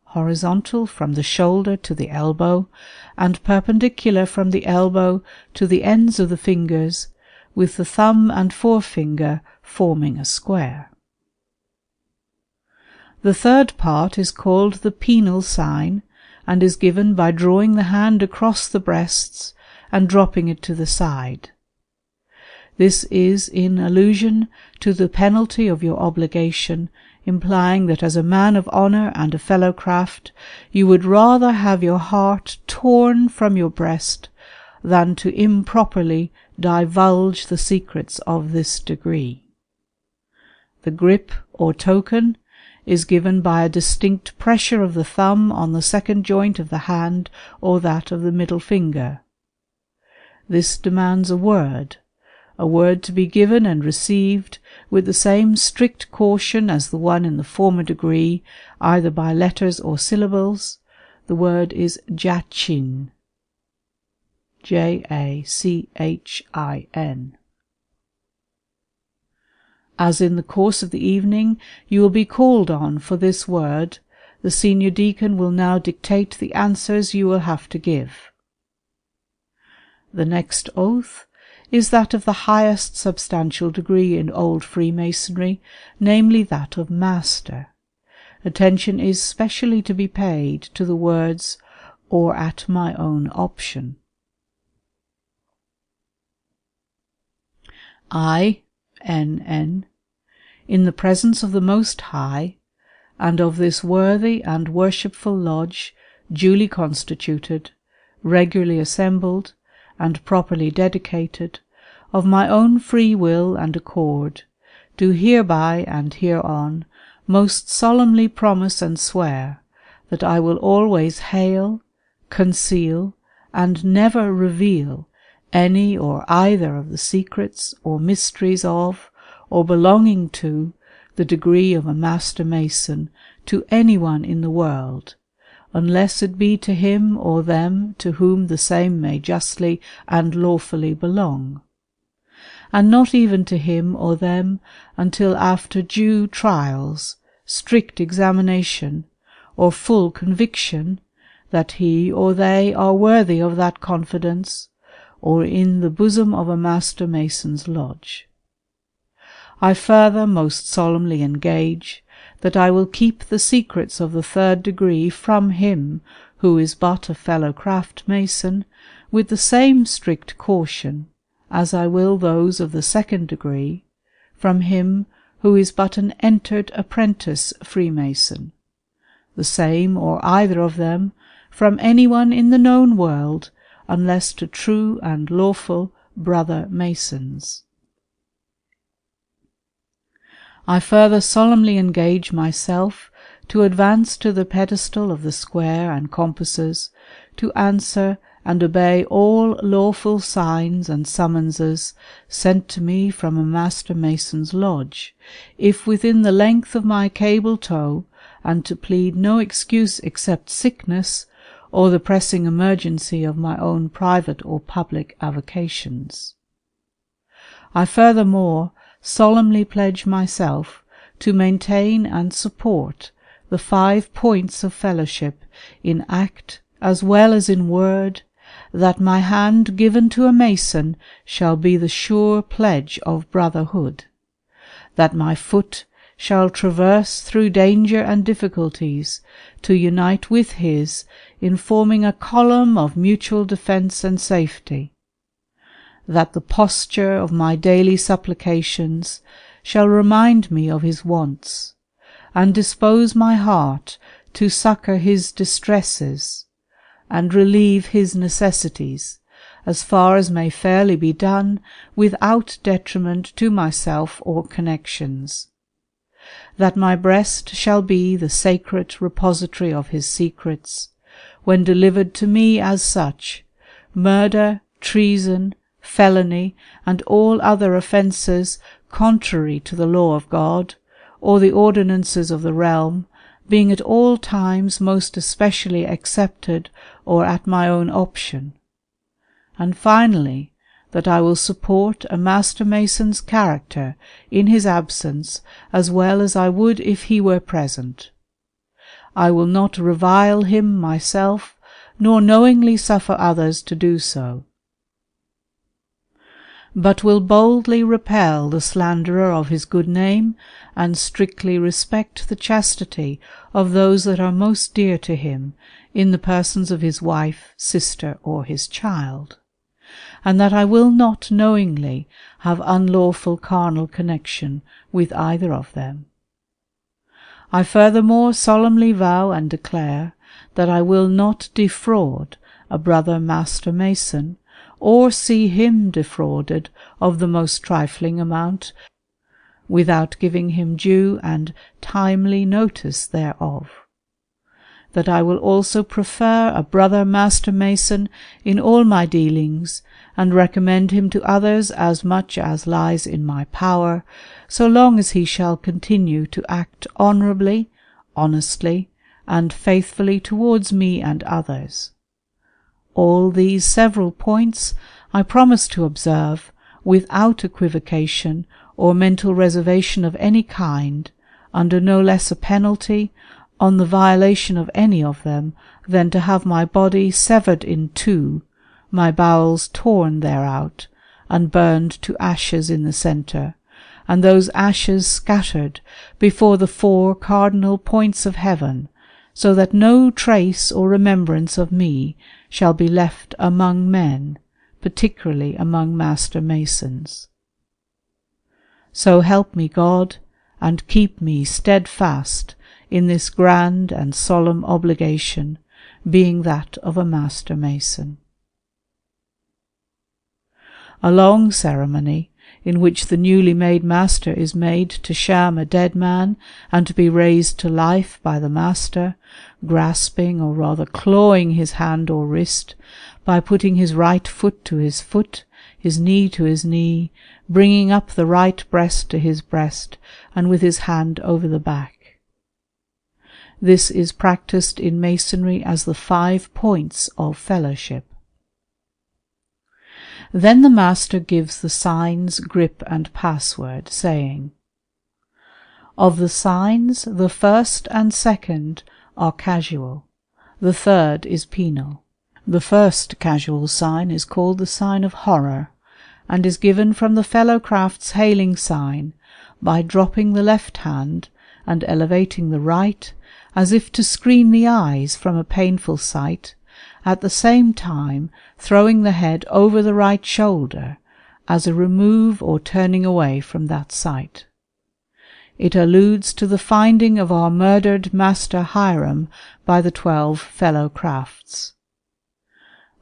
horizontal from the shoulder to the elbow, and perpendicular from the elbow to the ends of the fingers, with the thumb and forefinger forming a square. The third part is called the penal sign, and is given by drawing the hand across the breasts and dropping it to the side. This is in allusion to the penalty of your obligation, implying that as a man of honour and a fellow craft, you would rather have your heart torn from your breast than to improperly divulge the secrets of this degree. The grip or token is given by a distinct pressure of the thumb on the second joint of the hand or that of the middle finger. This demands a word to be given and received with the same strict caution as the one in the former degree, either by letters or syllables. The word is Jachin, Jachin. As in the course of the evening you will be called on for this word, the senior deacon will now dictate the answers you will have to give. The next oath is that of the highest substantial degree in old Freemasonry, namely that of Master. Attention is specially to be paid to the words, or at my own option. I, N.N., in the presence of the Most High, and of this worthy and worshipful lodge, duly constituted, regularly assembled, and properly dedicated, of my own free will and accord, do hereby and hereon most solemnly promise and swear that I will always hail, conceal, and never reveal any or either of the secrets or mysteries of, or belonging to, the degree of a Master Mason to anyone in the world, unless it be to him or them to whom the same may justly and lawfully belong, and not even to him or them until after due trials, strict examination, or full conviction that he or they are worthy of that confidence, or in the bosom of a Master Mason's lodge. I further most solemnly engage that I will keep the secrets of the 3rd degree from him who is but a fellow craft mason, with the same strict caution as I will those of the 2nd degree from him who is but an entered apprentice Freemason, the same or either of them from anyone in the known world, unless to true and lawful brother Masons. I further solemnly engage myself to advance to the pedestal of the square and compasses, to answer and obey all lawful signs and summonses sent to me from a Master Mason's lodge, if within the length of my cable tow, and to plead no excuse except sickness, or the pressing emergency of my own private or public avocations. I furthermore solemnly pledge myself to maintain and support the 5 points of fellowship in act as well as in word, that my hand given to a Mason shall be the sure pledge of brotherhood, that my foot shall traverse through danger and difficulties to unite with his in forming a column of mutual defence and safety, that the posture of my daily supplications shall remind me of his wants, and dispose my heart to succour his distresses, and relieve his necessities, as far as may fairly be done without detriment to myself or connections, that my breast shall be the sacred repository of his secrets, when delivered to me as such, murder, treason, felony, and all other offences contrary to the law of God, or the ordinances of the realm, being at all times most especially accepted or at my own option. And finally, that I will support a Master Mason's character in his absence as well as I would if he were present. I will not revile him myself, nor knowingly suffer others to do so, but will boldly repel the slanderer of his good name, and strictly respect the chastity of those that are most dear to him, in the persons of his wife, sister, or his child, and that I will not knowingly have unlawful carnal connection with either of them. I furthermore solemnly vow and declare that I will not defraud a brother Master Mason, or see him defrauded of the most trifling amount, without giving him due and timely notice thereof. That I will also prefer a brother Master Mason in all my dealings, and recommend him to others as much as lies in my power, so long as he shall continue to act honourably, honestly, and faithfully towards me and others. All these several points I promise to observe, without equivocation or mental reservation of any kind, under no less a penalty, on the violation of any of them, than to have my body severed in 2, my bowels torn thereout, and burned to ashes in the centre, and those ashes scattered before the 4 cardinal points of heaven, so that no trace or remembrance of me shall be left among men, particularly among Master Masons. So help me God, and keep me steadfast in this grand and solemn obligation, being that of a Master Mason. A long ceremony, in which the newly made Master is made to sham a dead man, and to be raised to life by the Master, grasping or rather clawing his hand or wrist, by putting his right foot to his foot, his knee to his knee, bringing up the right breast to his breast, and with his hand over the back. This is practiced in Masonry as the 5 points of fellowship. Then the Master gives the signs, grip, and password, saying, "Of the signs, the 1st and 2nd are casual, the 3rd is penal. The 1st casual sign is called the sign of horror, and is given from the fellow craft's hailing sign, by dropping the left hand and elevating the right, as if to screen the eyes from a painful sight, at the same time throwing the head over the right shoulder, as a remove or turning away from that sight. It alludes to the finding of our murdered master Hiram by the 12 fellow crafts.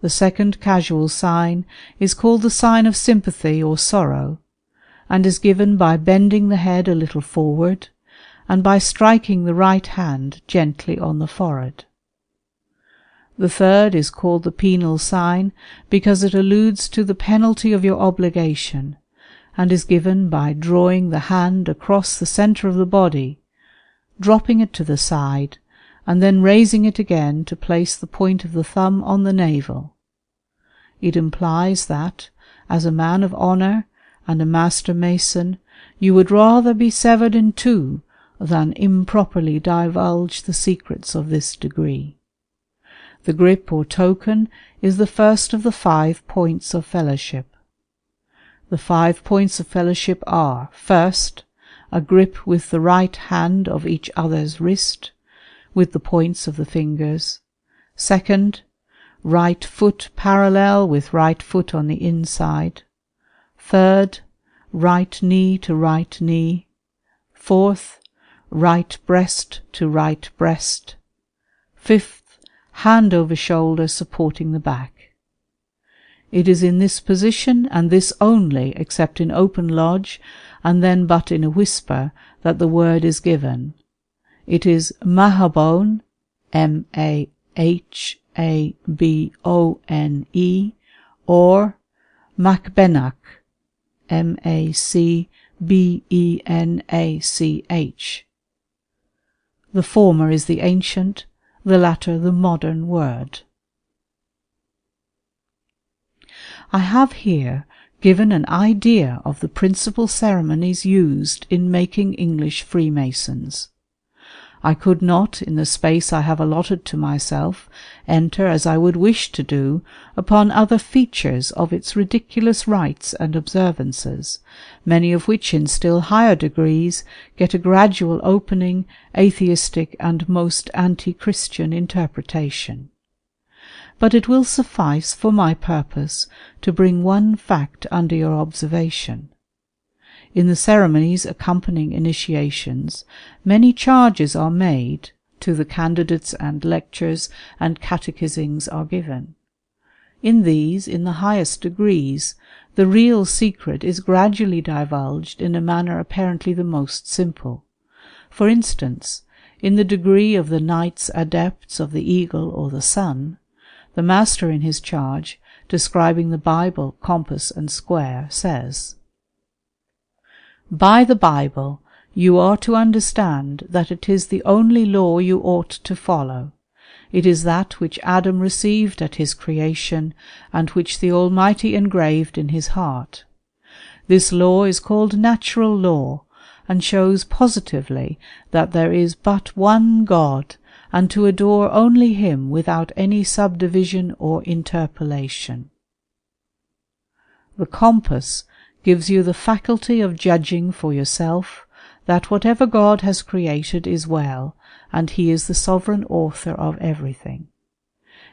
The second casual sign is called the sign of sympathy or sorrow, and is given by bending the head a little forward, and by striking the right hand gently on the forehead. The third is called the penal sign because it alludes to the penalty of your obligation, and is given by drawing the hand across the center of the body, dropping it to the side, and then raising it again to place the point of the thumb on the navel. It implies that, as a man of honor and a master mason, you would rather be severed in two than improperly divulge the secrets of this degree. The grip or token is the first of the 5 points of fellowship. The 5 points of fellowship are, first, a grip with the right hand of each other's wrist, with the points of the fingers. Second, right foot parallel with right foot on the inside. Third, right knee to right knee. Fourth, right breast to right breast. Fifth, hand over shoulder supporting the back. It is in this position, and this only, except in open lodge, and then but in a whisper, that the word is given. It is Mahabone, M-A-H-A-B-O-N-E, or Macbenach, M-A-C-B-E-N-A-C-H. The former is the ancient, the latter the modern word. I have here given an idea of the principal ceremonies used in making English Freemasons. I could not, in the space I have allotted to myself, enter, as I would wish to do, upon other features of its ridiculous rites and observances, many of which in still higher degrees get a gradual opening, atheistic and most anti-Christian interpretation. But it will suffice for my purpose to bring one fact under your observation. In the ceremonies accompanying initiations, many charges are made to the candidates, and lectures and catechisings are given. In these, in the highest degrees, the real secret is gradually divulged in a manner apparently the most simple. For instance, in the degree of the Knights Adepts of the Eagle or the Sun, the master in his charge, describing the Bible, compass, and square, says, "By the Bible you are to understand that it is the only law you ought to follow. It is that which Adam received at his creation, and which the Almighty engraved in his heart. This law is called natural law, and shows positively that there is but one God, and to adore only him without any subdivision or interpolation. The compass gives you the faculty of judging for yourself that whatever God has created is well, and he is the sovereign author of everything.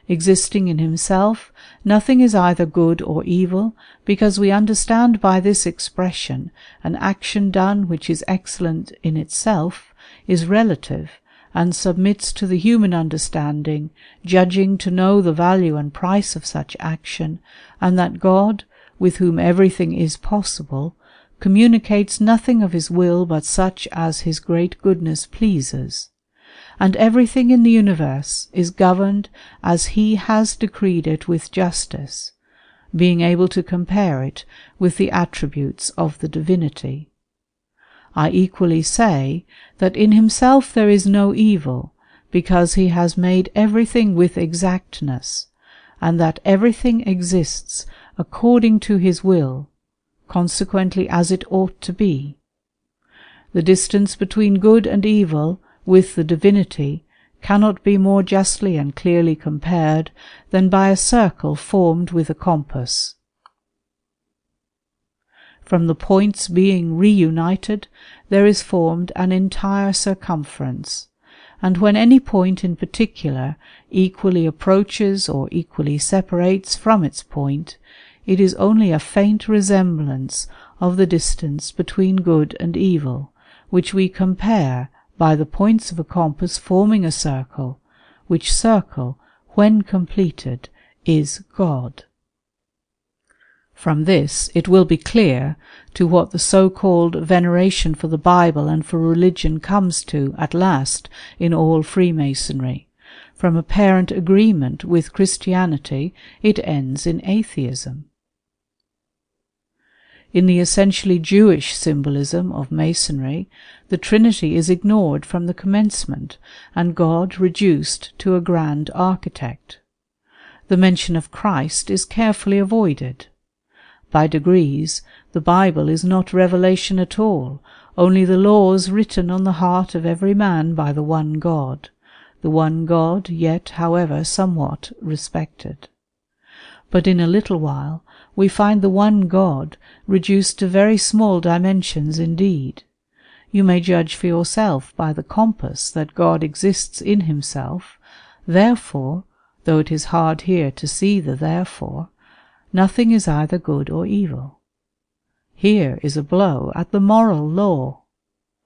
Existing in himself, nothing is either good or evil, because we understand by this expression an action done which is excellent in itself is relative, and submits to the human understanding, judging to know the value and price of such action, and that God, with whom everything is possible, communicates nothing of his will but such as his great goodness pleases, and everything in the universe is governed as he has decreed it with justice, being able to compare it with the attributes of the divinity. I equally say that in himself there is no evil, because he has made everything with exactness, and that everything exists according to his will, consequently as it ought to be. The distance between good and evil with the divinity cannot be more justly and clearly compared than by a circle formed with a compass. From the points being reunited, there is formed an entire circumference, and when any point in particular equally approaches or equally separates from its point, it is only a faint resemblance of the distance between good and evil, which we compare by the points of a compass forming a circle, which circle, when completed, is God. From this it will be clear to what the so-called veneration for the Bible and for religion comes to at last in all Freemasonry. From apparent agreement with Christianity, it ends in atheism. In the essentially Jewish symbolism of Masonry, the Trinity is ignored from the commencement, and God reduced to a grand architect. The mention of Christ is carefully avoided. By degrees, the Bible is not revelation at all, only the laws written on the heart of every man by the one God, yet, however, somewhat respected. But in a little while we find the one God reduced to very small dimensions indeed. You may judge for yourself by the compass that God exists in himself, therefore, though it is hard here to see the therefore, nothing is either good or evil. Here is a blow at the moral law.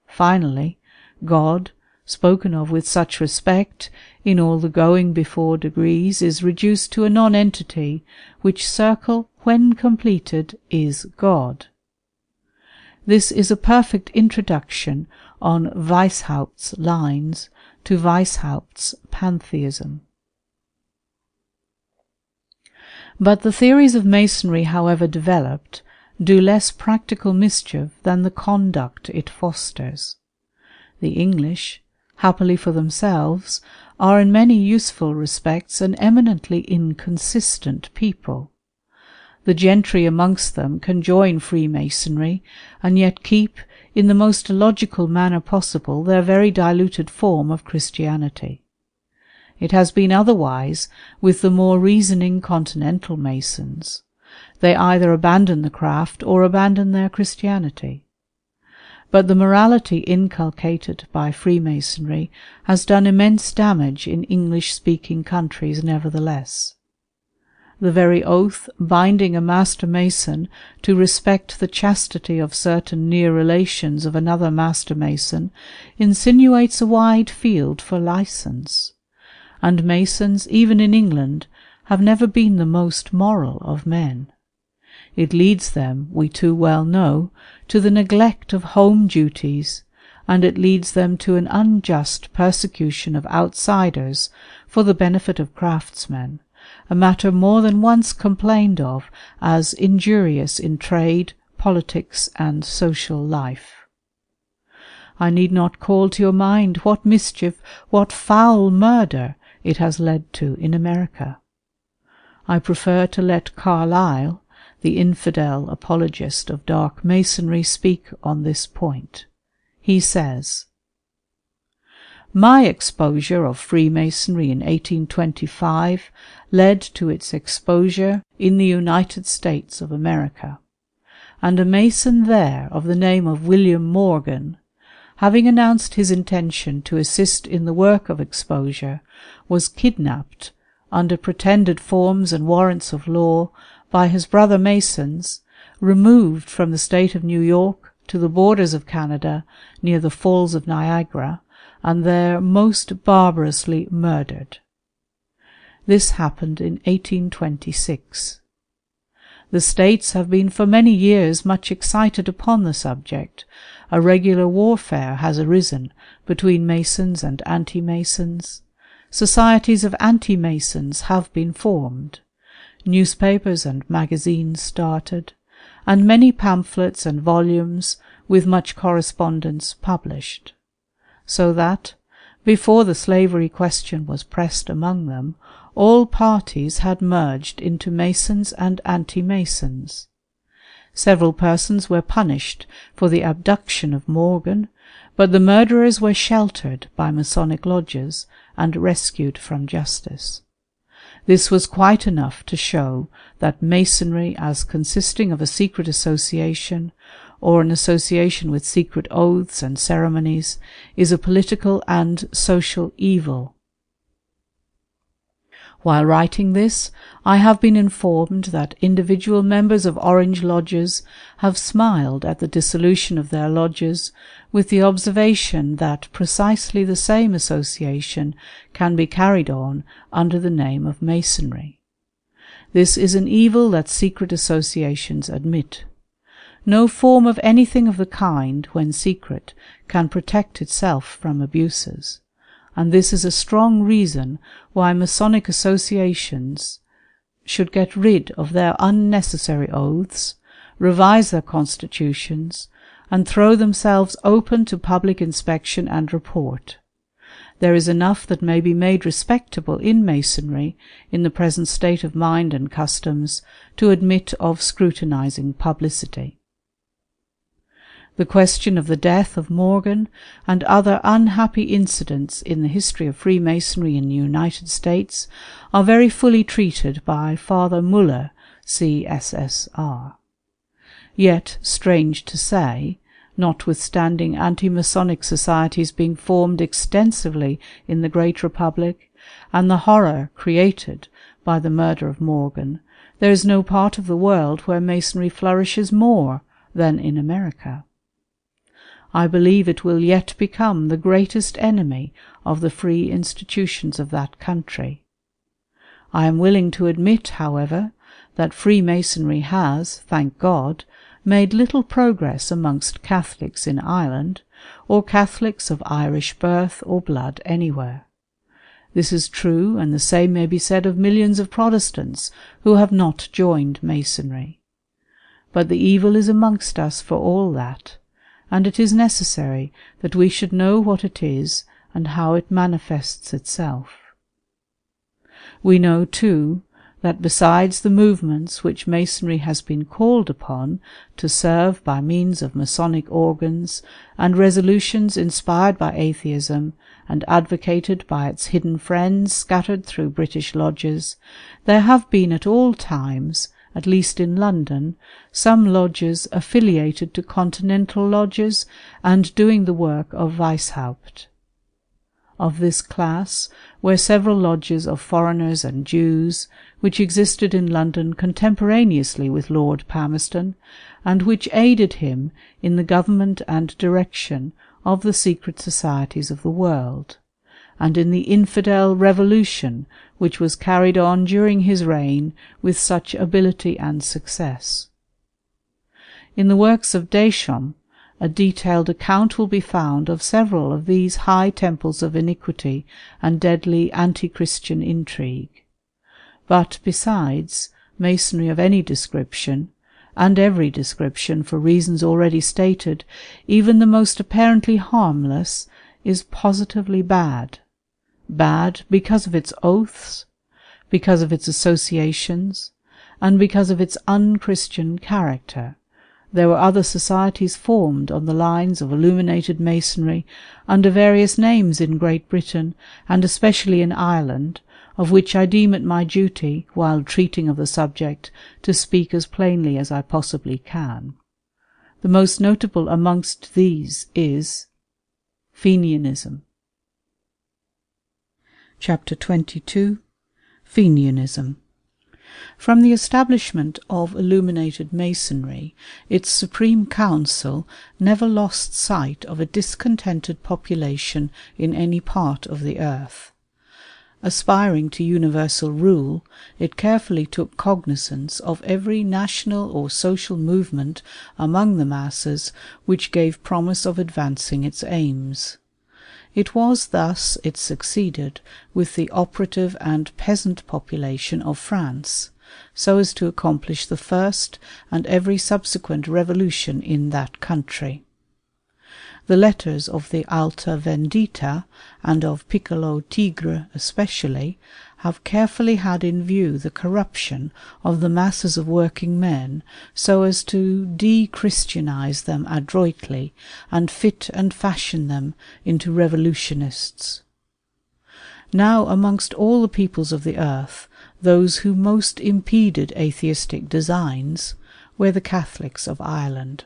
Finally, God, spoken of with such respect in all the going before degrees, is reduced to a non-entity, which circle, when completed, is God. This is a perfect introduction on Weishaupt's lines to Weishaupt's pantheism. But the theories of Masonry, however developed, do less practical mischief than the conduct it fosters. The English, happily for themselves, are in many useful respects an eminently inconsistent people. The gentry amongst them can join Freemasonry, and yet keep, in the most illogical manner possible, their very diluted form of Christianity. It has been otherwise with the more reasoning continental Masons. They either abandon the craft or abandon their Christianity. But the morality inculcated by Freemasonry has done immense damage in English-speaking countries nevertheless. The very oath binding a Master Mason to respect the chastity of certain near relations of another Master Mason insinuates a wide field for license, and Masons, even in England, have never been the most moral of men. It leads them, we too well know, to the neglect of home duties, and it leads them to an unjust persecution of outsiders for the benefit of craftsmen, a matter more than once complained of as injurious in trade, politics, and social life. I need not call to your mind what mischief, what foul murder it has led to in America. I prefer to let Carlyle, the infidel apologist of dark Masonry, speak on this point. He says, "My exposure of Freemasonry in 1825 led to its exposure in the United States of America, and a Mason there of the name of William Morgan, having announced his intention to assist in the work of exposure, was kidnapped under pretended forms and warrants of law by his brother Masons, removed from the state of New York to the borders of Canada near the Falls of Niagara, and there most barbarously murdered. This happened in 1826. The States have been for many years much excited upon the subject. A regular warfare has arisen between Masons and anti-Masons. Societies of anti-Masons have been formed. Newspapers and magazines started, and many pamphlets and volumes with much correspondence published, so that, before the slavery question was pressed among them, all parties had merged into Masons and anti-Masons. Several persons were punished for the abduction of Morgan, but the murderers were sheltered by Masonic lodges and rescued from justice. This was quite enough to show that Masonry, as consisting of a secret association, or an association with secret oaths and ceremonies, is a political and social evil. While writing this, I have been informed that individual members of Orange lodges have smiled at the dissolution of their lodges, with the observation that precisely the same association can be carried on under the name of Masonry. This is an evil that secret associations admit. No form of anything of the kind, when secret, can protect itself from abuses, and this is a strong reason why Masonic associations should get rid of their unnecessary oaths, revise their constitutions, and throw themselves open to public inspection and report. There is enough that may be made respectable in Masonry, in the present state of mind and customs, to admit of scrutinizing publicity. The question of the death of Morgan and other unhappy incidents in the history of Freemasonry in the United States are very fully treated by Father Muller, CSSR. Yet, strange to say, notwithstanding anti-Masonic societies being formed extensively in the Great Republic, and the horror created by the murder of Morgan, there is no part of the world where Masonry flourishes more than in America. I believe it will yet become the greatest enemy of the free institutions of that country. I am willing to admit, however, that Freemasonry has, thank God, made little progress amongst Catholics in Ireland, or Catholics of Irish birth or blood anywhere. This is true, and the same may be said of millions of Protestants who have not joined Masonry. But the evil is amongst us for all that, and it is necessary that we should know what it is and how it manifests itself. We know, too, that besides the movements which Masonry has been called upon to serve by means of Masonic organs, and resolutions inspired by atheism and advocated by its hidden friends scattered through British lodges, there have been at all times, at least in London, some lodges affiliated to continental lodges and doing the work of Weishaupt. Of this class were several lodges of foreigners and Jews, which existed in London contemporaneously with Lord Palmerston, and which aided him in the government and direction of the secret societies of the world, and in the infidel revolution which was carried on during his reign with such ability and success. In the works of Deschamps, a detailed account will be found of several of these high temples of iniquity and deadly anti-Christian intrigue. But besides, Masonry of any description, and every description for reasons already stated, even the most apparently harmless, is positively bad. Bad because of its oaths, because of its associations, and because of its unchristian character. There were other societies formed on the lines of illuminated Masonry under various names in Great Britain, and especially in Ireland, of which I deem it my duty, while treating of the subject, to speak as plainly as I possibly can. The most notable amongst these is Fenianism. Chapter 22. Fenianism. From the establishment of illuminated Masonry, its Supreme Council never lost sight of a discontented population in any part of the earth. Aspiring to universal rule, it carefully took cognizance of every national or social movement among the masses which gave promise of advancing its aims. It was thus it succeeded with the operative and peasant population of France, so as to accomplish the first and every subsequent revolution in that country. The letters of the Alta Vendita, and of Piccolo Tigre especially, have carefully had in view the corruption of the masses of working men, so as to de-Christianize them adroitly, and fit and fashion them into revolutionists. Now amongst all the peoples of the earth, those who most impeded atheistic designs were the Catholics of Ireland.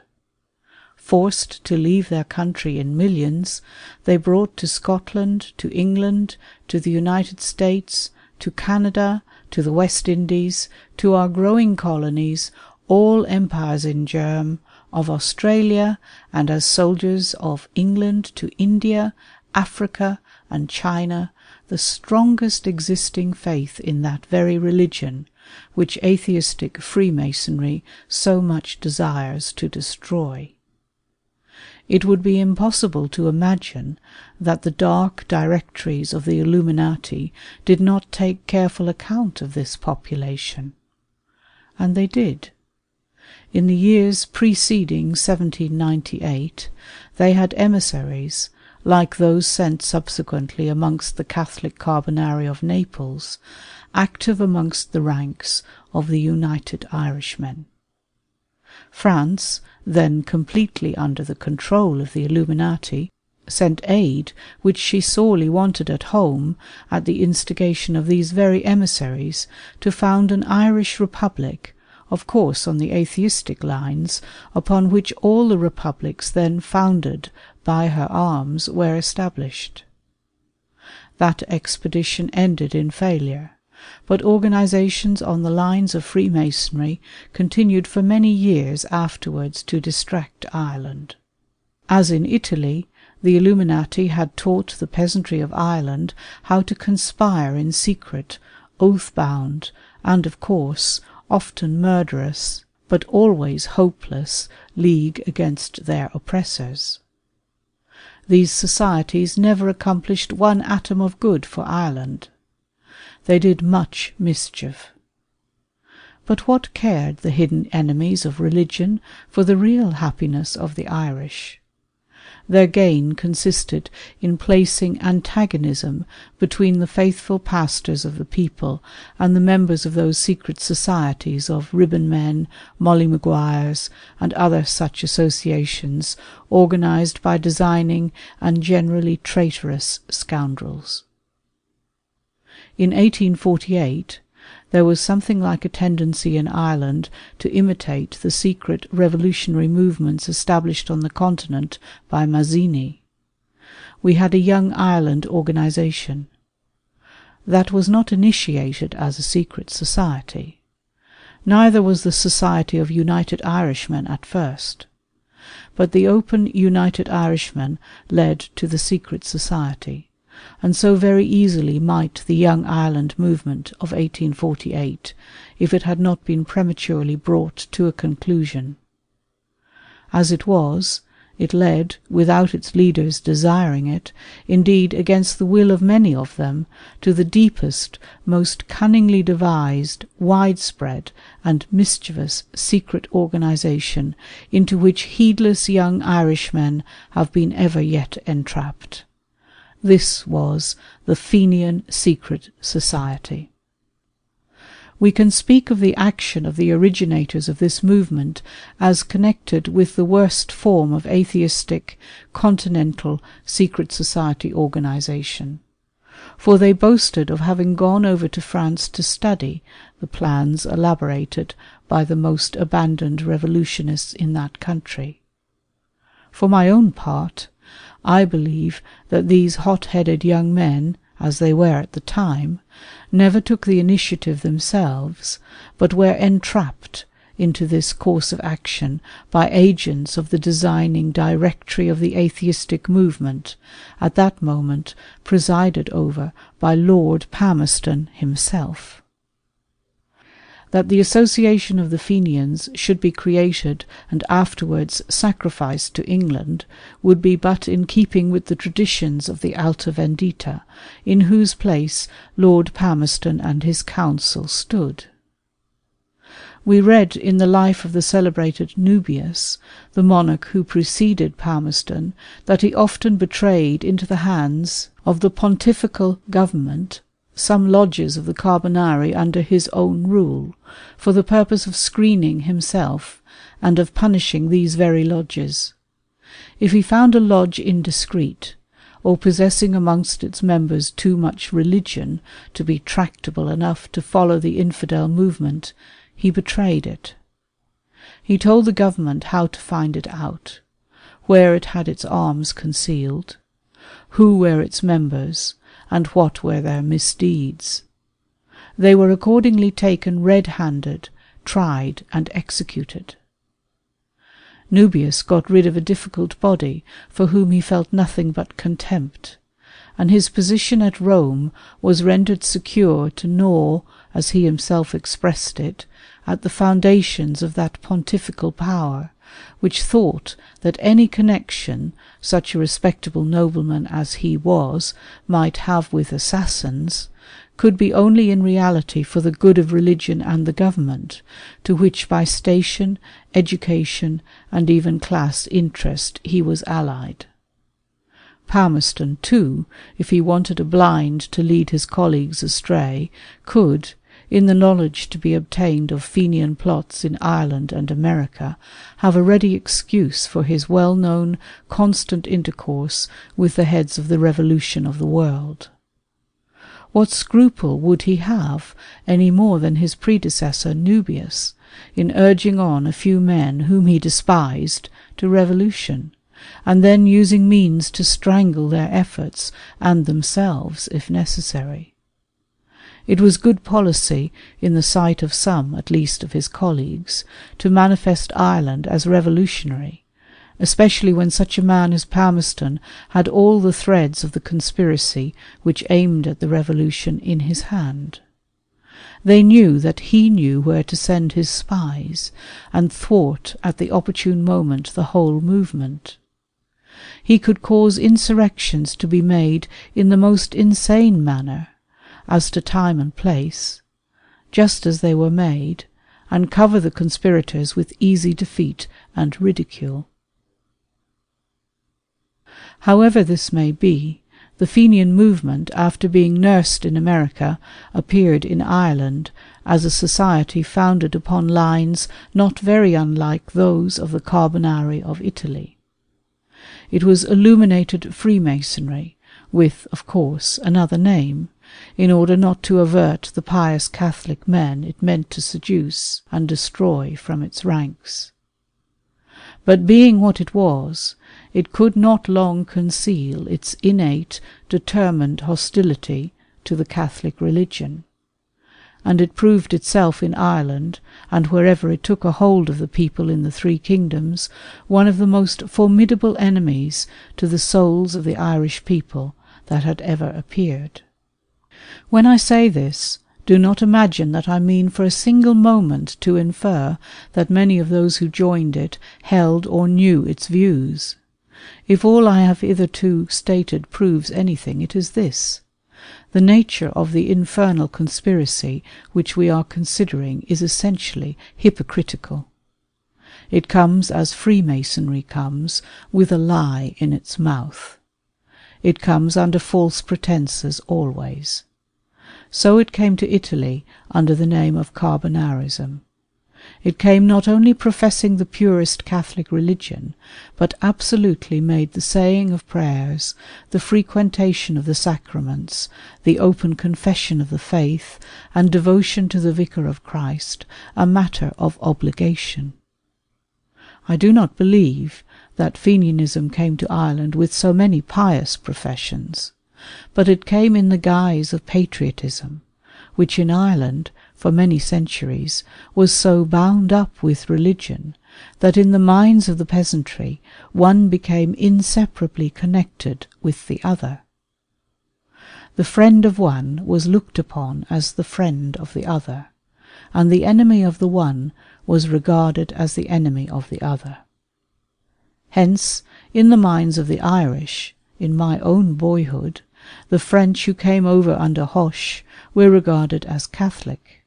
forced to leave their country in millions, they brought to Scotland, to England, to the United States, to Canada, to the West Indies, to our growing colonies, all empires in germ, of Australia, and as soldiers of England to India, Africa, and China, the strongest existing faith in that very religion which atheistic Freemasonry so much desires to destroy. It would be impossible to imagine that the dark directories of the Illuminati did not take careful account of this population. And they did. In the years preceding 1798, they had emissaries, like those sent subsequently amongst the Catholic Carbonari of Naples, active amongst the ranks of the United Irishmen. France, then completely under the control of the Illuminati, sent aid which she sorely wanted at home at the instigation of these very emissaries to found an Irish republic, of course on the atheistic lines upon which all the republics then founded by her arms were established. That expedition ended in failure, but organizations on the lines of Freemasonry continued for many years afterwards to distract Ireland. As in Italy, the Illuminati had taught the peasantry of Ireland how to conspire in secret, oath-bound, and, of course, often murderous, but always hopeless, league against their oppressors. These societies never accomplished one atom of good for Ireland. They did much mischief. But what cared the hidden enemies of religion for the real happiness of the Irish? Their gain consisted in placing antagonism between the faithful pastors of the people and the members of those secret societies of ribbon men, Molly Maguires, and other such associations organized by designing and generally traitorous scoundrels. In 1848, there was something like a tendency in Ireland to imitate the secret revolutionary movements established on the continent by Mazzini. We had a Young Ireland organization. That was not initiated as a secret society. Neither was the Society of United Irishmen at first. But the open United Irishmen led to the secret society, and so very easily might the Young Ireland movement of 1848, if it had not been prematurely brought to a conclusion. As it was, it led, without its leaders desiring it, indeed against the will of many of them, to the deepest, most cunningly devised, widespread, and mischievous secret organization into which heedless young Irishmen have been ever yet entrapped. This was the Fenian Secret Society. We can speak of the action of the originators of this movement as connected with the worst form of atheistic, continental secret society organization, for they boasted of having gone over to France to study the plans elaborated by the most abandoned revolutionists in that country. For my own part, I believe that these hot-headed young men, as they were at the time, never took the initiative themselves, but were entrapped into this course of action by agents of the designing directory of the atheistic movement, at that moment presided over by Lord Palmerston himself. That the association of the Fenians should be created and afterwards sacrificed to England would be but in keeping with the traditions of the Alta Vendita, in whose place Lord Palmerston and his council stood. We read in the life of the celebrated Nubius, the monarch who preceded Palmerston, that he often betrayed into the hands of the pontifical government some lodges of the Carbonari under his own rule, for the purpose of screening himself and of punishing these very lodges. If he found a lodge indiscreet, or possessing amongst its members too much religion to be tractable enough to follow the infidel movement, he betrayed it. He told the government how to find it out, where it had its arms concealed, who were its members, and what were their misdeeds. They were accordingly taken red-handed, tried, and executed. Nubius got rid of a difficult body for whom he felt nothing but contempt, and his position at Rome was rendered secure to gnaw, as he himself expressed it, at the foundations of that pontifical power, which thought that any connection such a respectable nobleman as he was might have with assassins could be only in reality for the good of religion and the government, to which by station, education, and even class interest he was allied. Palmerston, too, if he wanted a blind to lead his colleagues astray, could, in the knowledge to be obtained of Fenian plots in Ireland and America, have a ready excuse for his well-known constant intercourse with the heads of the revolution of the world. What scruple would he have, any more than his predecessor Nubius, in urging on a few men whom he despised to revolution, and then using means to strangle their efforts and themselves if necessary? It was good policy, in the sight of some at least of his colleagues, to manifest Ireland as revolutionary, especially when such a man as Palmerston had all the threads of the conspiracy which aimed at the revolution in his hand. They knew that he knew where to send his spies, and thwart at the opportune moment the whole movement. He could cause insurrections to be made in the most insane manner, as to time and place, just as they were made, and cover the conspirators with easy defeat and ridicule. However this may be, the Fenian movement, after being nursed in America, appeared in Ireland as a society founded upon lines not very unlike those of the Carbonari of Italy. It was illuminated Freemasonry, with, of course, another name, in order not to avert the pious Catholic men it meant to seduce and destroy from its ranks. But being what it was, it could not long conceal its innate, determined hostility to the Catholic religion, and it proved itself in Ireland, and wherever it took a hold of the people in the three kingdoms, one of the most formidable enemies to the souls of the Irish people that had ever appeared. When I say this, do not imagine that I mean for a single moment to infer that many of those who joined it held or knew its views. If all I have hitherto stated proves anything, it is this: the nature of the infernal conspiracy which we are considering is essentially hypocritical. It comes as Freemasonry comes, with a lie in its mouth. It comes under false pretenses always. So it came to Italy under the name of Carbonarism. It came not only professing the purest Catholic religion, but absolutely made the saying of prayers, the frequentation of the sacraments, the open confession of the faith, and devotion to the Vicar of Christ a matter of obligation. I do not believe that Fenianism came to Ireland with so many pious professions, but it came in the guise of patriotism, which in Ireland, for many centuries, was so bound up with religion that in the minds of the peasantry one became inseparably connected with the other. The friend of one was looked upon as the friend of the other, and the enemy of the one was regarded as the enemy of the other. Hence, in the minds of the Irish, in my own boyhood, the French who came over under Hoche were regarded as Catholic.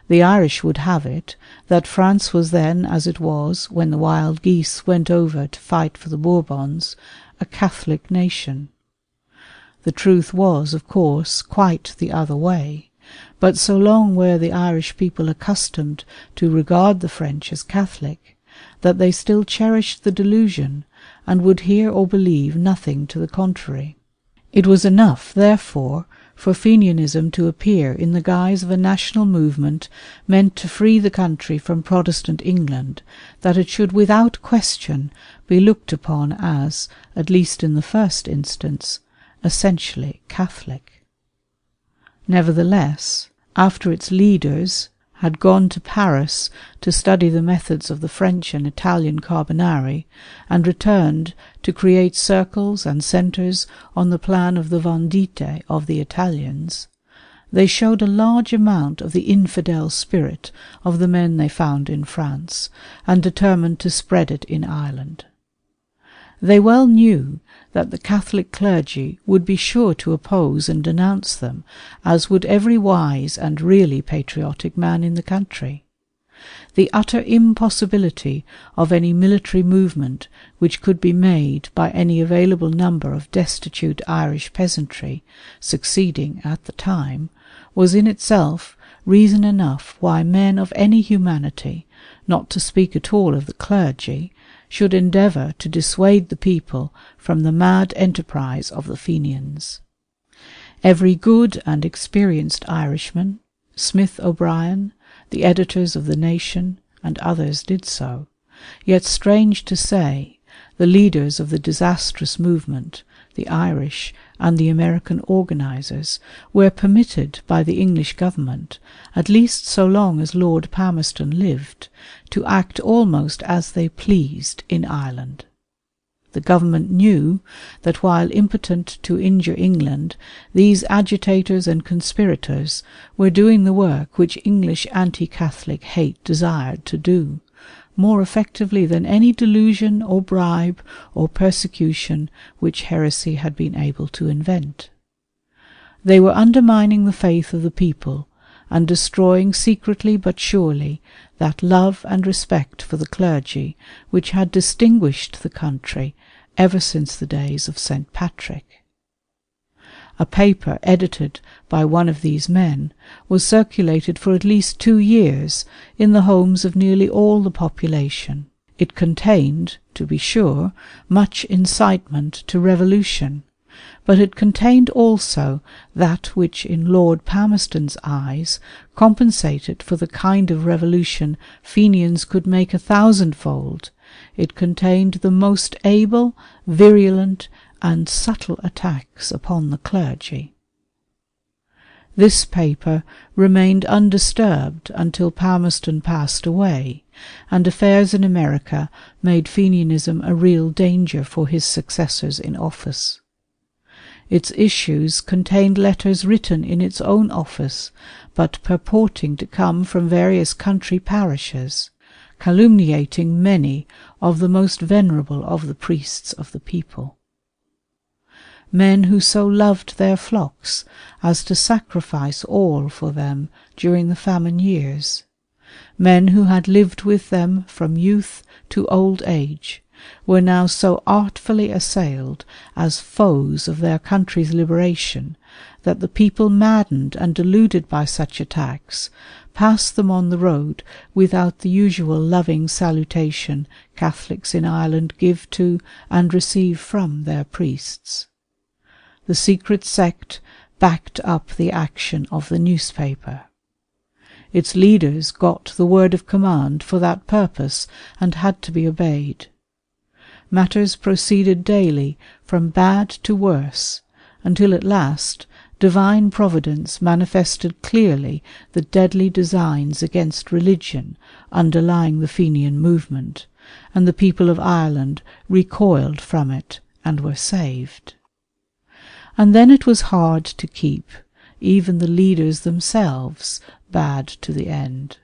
The Irish would have it that France was then, as it was when the wild geese went over to fight for the Bourbons, a Catholic nation. The truth was, of course, quite the other way, but so long were the Irish people accustomed to regard the French as Catholic, that they still cherished the delusion, and would hear or believe nothing to the contrary. It was enough, therefore, for Fenianism to appear in the guise of a national movement meant to free the country from Protestant England, that it should without question be looked upon as, at least in the first instance, essentially Catholic. Nevertheless, after its leaders had gone to Paris to study the methods of the French and Italian Carbonari, and returned to create circles and centres on the plan of the Vendite of the Italians, they showed a large amount of the infidel spirit of the men they found in France, and determined to spread it in Ireland. They well knew that the Catholic clergy would be sure to oppose and denounce them, as would every wise and really patriotic man in the country. The utter impossibility of any military movement which could be made by any available number of destitute Irish peasantry, succeeding at the time, was in itself reason enough why men of any humanity, not to speak at all of the clergy, should endeavour to dissuade the people from the mad enterprise of the Fenians. Every good and experienced Irishman, Smith O'Brien, the editors of the Nation, and others did so, yet strange to say, the leaders of the disastrous movement, the Irish and the American organizers, were permitted by the English government, at least so long as Lord Palmerston lived, to act almost as they pleased in Ireland. The government knew that while impotent to injure England, these agitators and conspirators were doing the work which English anti-Catholic hate desired to do, more effectively than any delusion or bribe or persecution which heresy had been able to invent. They were undermining the faith of the people, and destroying secretly but surely that love and respect for the clergy which had distinguished the country ever since the days of St. Patrick. A paper edited by one of these men was circulated for at least 2 years in the homes of nearly all the population. It contained, to be sure, much incitement to revolution, but it contained also that which in Lord Palmerston's eyes compensated for the kind of revolution Fenians could make 1,000-fold. It contained the most able, virulent, and subtle attacks upon the clergy. This paper remained undisturbed until Palmerston passed away, and affairs in America made Fenianism a real danger for his successors in office. Its issues contained letters written in its own office, but purporting to come from various country parishes, calumniating many of the most venerable of the priests of the people. Men who so loved their flocks as to sacrifice all for them during the famine years, men who had lived with them from youth to old age, were now so artfully assailed as foes of their country's liberation that the people, maddened and deluded by such attacks, passed them on the road without the usual loving salutation Catholics in Ireland give to and receive from their priests. The secret sect backed up the action of the newspaper. Its leaders got the word of command for that purpose and had to be obeyed. Matters proceeded daily from bad to worse, until at last divine providence manifested clearly the deadly designs against religion underlying the Fenian movement, and the people of Ireland recoiled from it and were saved. And then it was hard to keep even the leaders themselves bad to the end.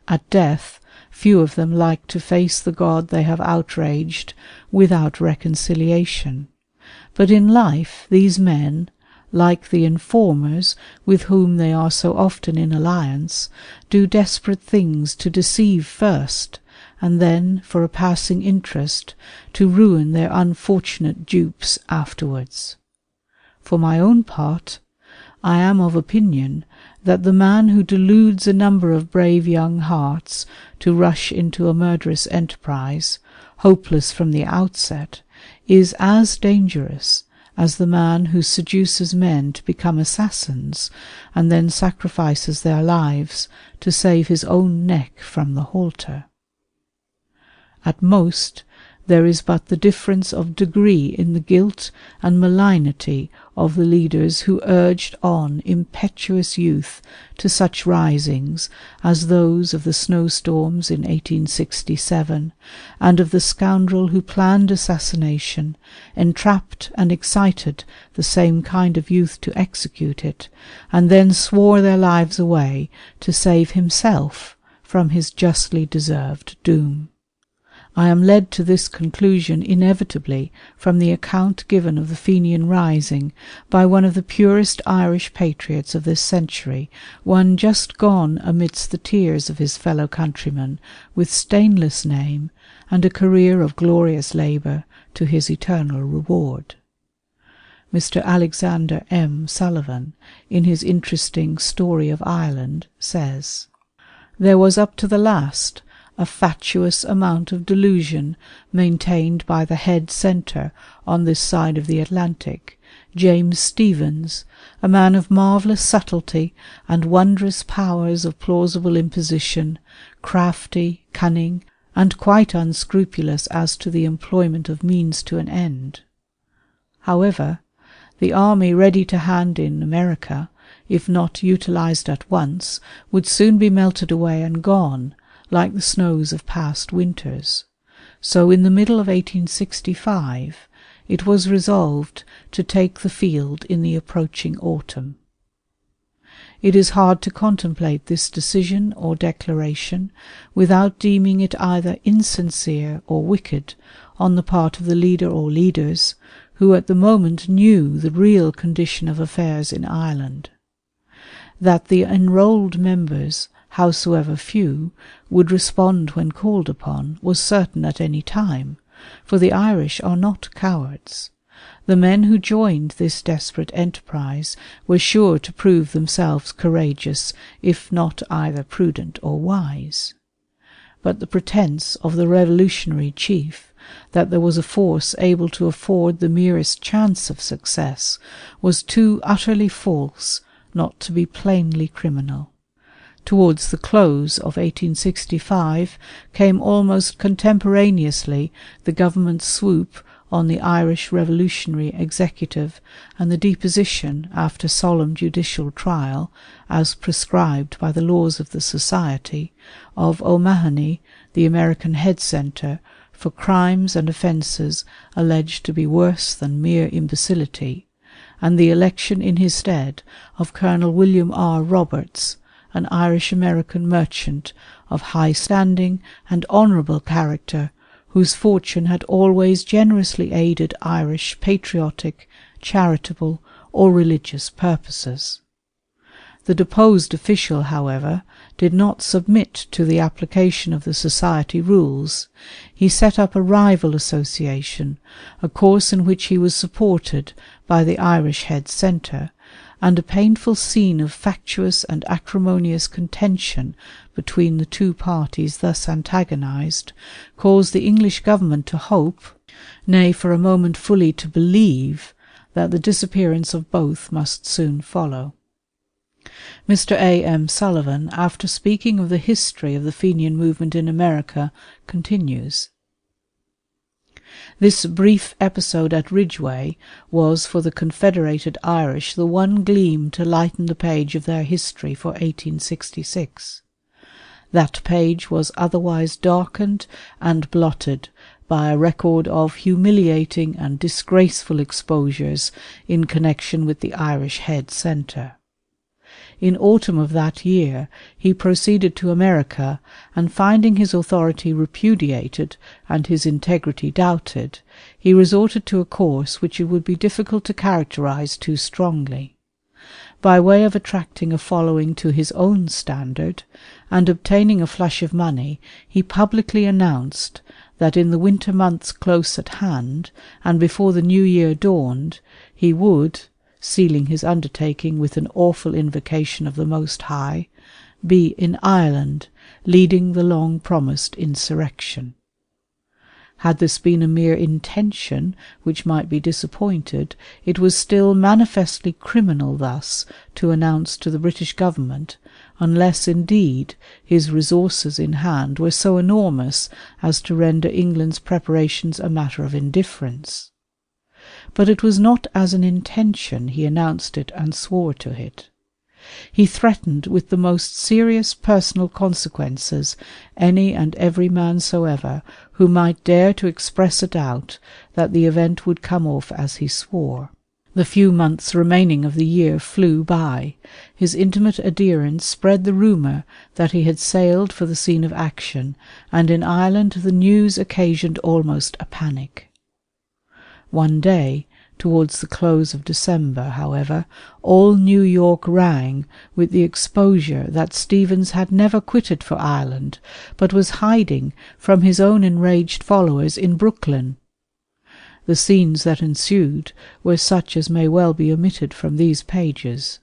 At death, few of them like to face the God they have outraged without reconciliation. But in life these men, like the informers with whom they are so often in alliance, do desperate things to deceive first, and then, for a passing interest, to ruin their unfortunate dupes afterwards. For my own part, I am of opinion that the man who deludes a number of brave young hearts to rush into a murderous enterprise, hopeless from the outset, is as dangerous as the man who seduces men to become assassins and then sacrifices their lives to save his own neck from the halter. At most, there is but the difference of degree in the guilt and malignity of the leaders who urged on impetuous youth to such risings as those of the snowstorms in 1867, and of the scoundrel who planned assassination, entrapped and excited the same kind of youth to execute it, and then swore their lives away to save himself from his justly deserved doom. I am led to this conclusion inevitably from the account given of the Fenian rising by one of the purest Irish patriots of this century, one just gone amidst the tears of his fellow countrymen, with stainless name and a career of glorious labour to his eternal reward. Mr. Alexander M. Sullivan, in his interesting Story of Ireland, says, "There was up to the last a fatuous amount of delusion maintained by the head centre on this side of the Atlantic, James Stephens, a man of marvellous subtlety and wondrous powers of plausible imposition, crafty, cunning, and quite unscrupulous as to the employment of means to an end. However, the army ready to hand in America, if not utilized at once, would soon be melted away and gone, like the snows of past winters. So in the middle of 1865 it was resolved to take the field in the approaching autumn. It is hard to contemplate this decision or declaration without deeming it either insincere or wicked on the part of the leader or leaders who at the moment knew the real condition of affairs in Ireland. That the enrolled members, howsoever few, would respond when called upon was certain at any time, for the Irish are not cowards. The men who joined this desperate enterprise were sure to prove themselves courageous, if not either prudent or wise. But the pretence of the revolutionary chief that there was a force able to afford the merest chance of success was too utterly false not to be plainly criminal. Towards the close of 1865 came almost contemporaneously the government's swoop on the Irish revolutionary executive and the deposition, after solemn judicial trial, as prescribed by the laws of the Society, of O'Mahony, the American head centre, for crimes and offences alleged to be worse than mere imbecility, and the election in his stead of Colonel William R. Roberts, an Irish-American merchant of high standing and honourable character, whose fortune had always generously aided Irish patriotic, charitable, or religious purposes. The deposed official, however, did not submit to the application of the Society rules. He set up a rival association, a course in which he was supported by the Irish head centre, and a painful scene of factious and acrimonious contention between the two parties thus antagonized caused the English government to hope, nay, for a moment fully to believe, that the disappearance of both must soon follow. Mr. A. M. Sullivan, after speaking of the history of the Fenian movement in America, continues, "This brief episode at Ridgeway was for the Confederated Irish the one gleam to lighten the page of their history for 1866. That page was otherwise darkened and blotted by a record of humiliating and disgraceful exposures in connection with the Irish head centre. In autumn of that year he proceeded to America, and finding his authority repudiated and his integrity doubted, he resorted to a course which it would be difficult to characterize too strongly. By way of attracting a following to his own standard, and obtaining a flush of money, he publicly announced that in the winter months close at hand, and before the new year dawned, he would, sealing his undertaking with an awful invocation of the Most High, be in Ireland, leading the long-promised insurrection. Had this been a mere intention which might be disappointed, it was still manifestly criminal thus to announce to the British government, unless indeed his resources in hand were so enormous as to render England's preparations a matter of indifference. But it was not as an intention he announced it and swore to it. He threatened with the most serious personal consequences any and every man soever who might dare to express a doubt that the event would come off as he swore. The few months remaining of the year flew by. His intimate adherents spread the rumour that he had sailed for the scene of action, and in Ireland the news occasioned almost a panic. One day, towards the close of December, however, all New York rang with the exposure that Stephen had never quitted for Ireland, but was hiding from his own enraged followers in Brooklyn. The scenes that ensued were such as may well be omitted from these pages.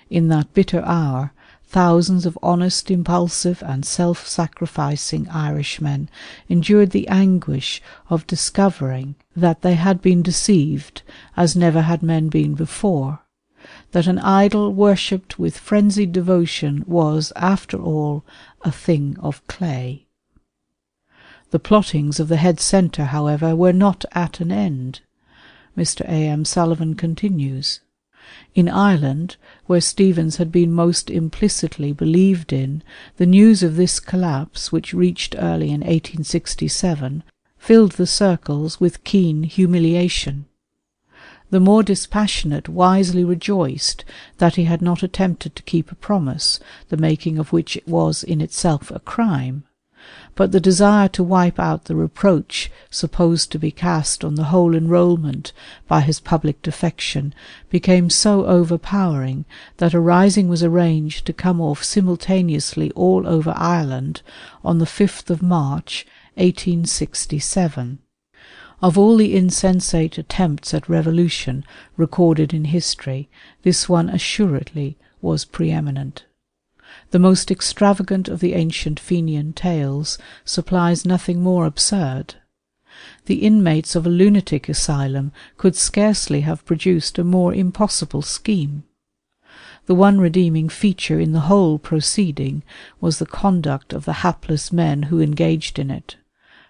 In that bitter hour, thousands of honest, impulsive, and self-sacrificing Irishmen endured the anguish of discovering that they had been deceived, as never had men been before, that an idol worshipped with frenzied devotion was, after all, a thing of clay. The plottings of the head centre, however, were not at an end. Mr. A.M. Sullivan continues. In Ireland, where Stephen had been most implicitly believed in, the news of this collapse, which reached early in 1867, filled the circles with keen humiliation. The more dispassionate wisely rejoiced that he had not attempted to keep a promise, the making of which was in itself a crime. But the desire to wipe out the reproach supposed to be cast on the whole enrolment by his public defection became so overpowering that a rising was arranged to come off simultaneously all over Ireland on the 5th of March, 1867. Of all the insensate attempts at revolution recorded in history, this one assuredly was preeminent. The most extravagant of the ancient Fenian tales supplies nothing more absurd. The inmates of a lunatic asylum could scarcely have produced a more impossible scheme. The one redeeming feature in the whole proceeding was the conduct of the hapless men who engaged in it.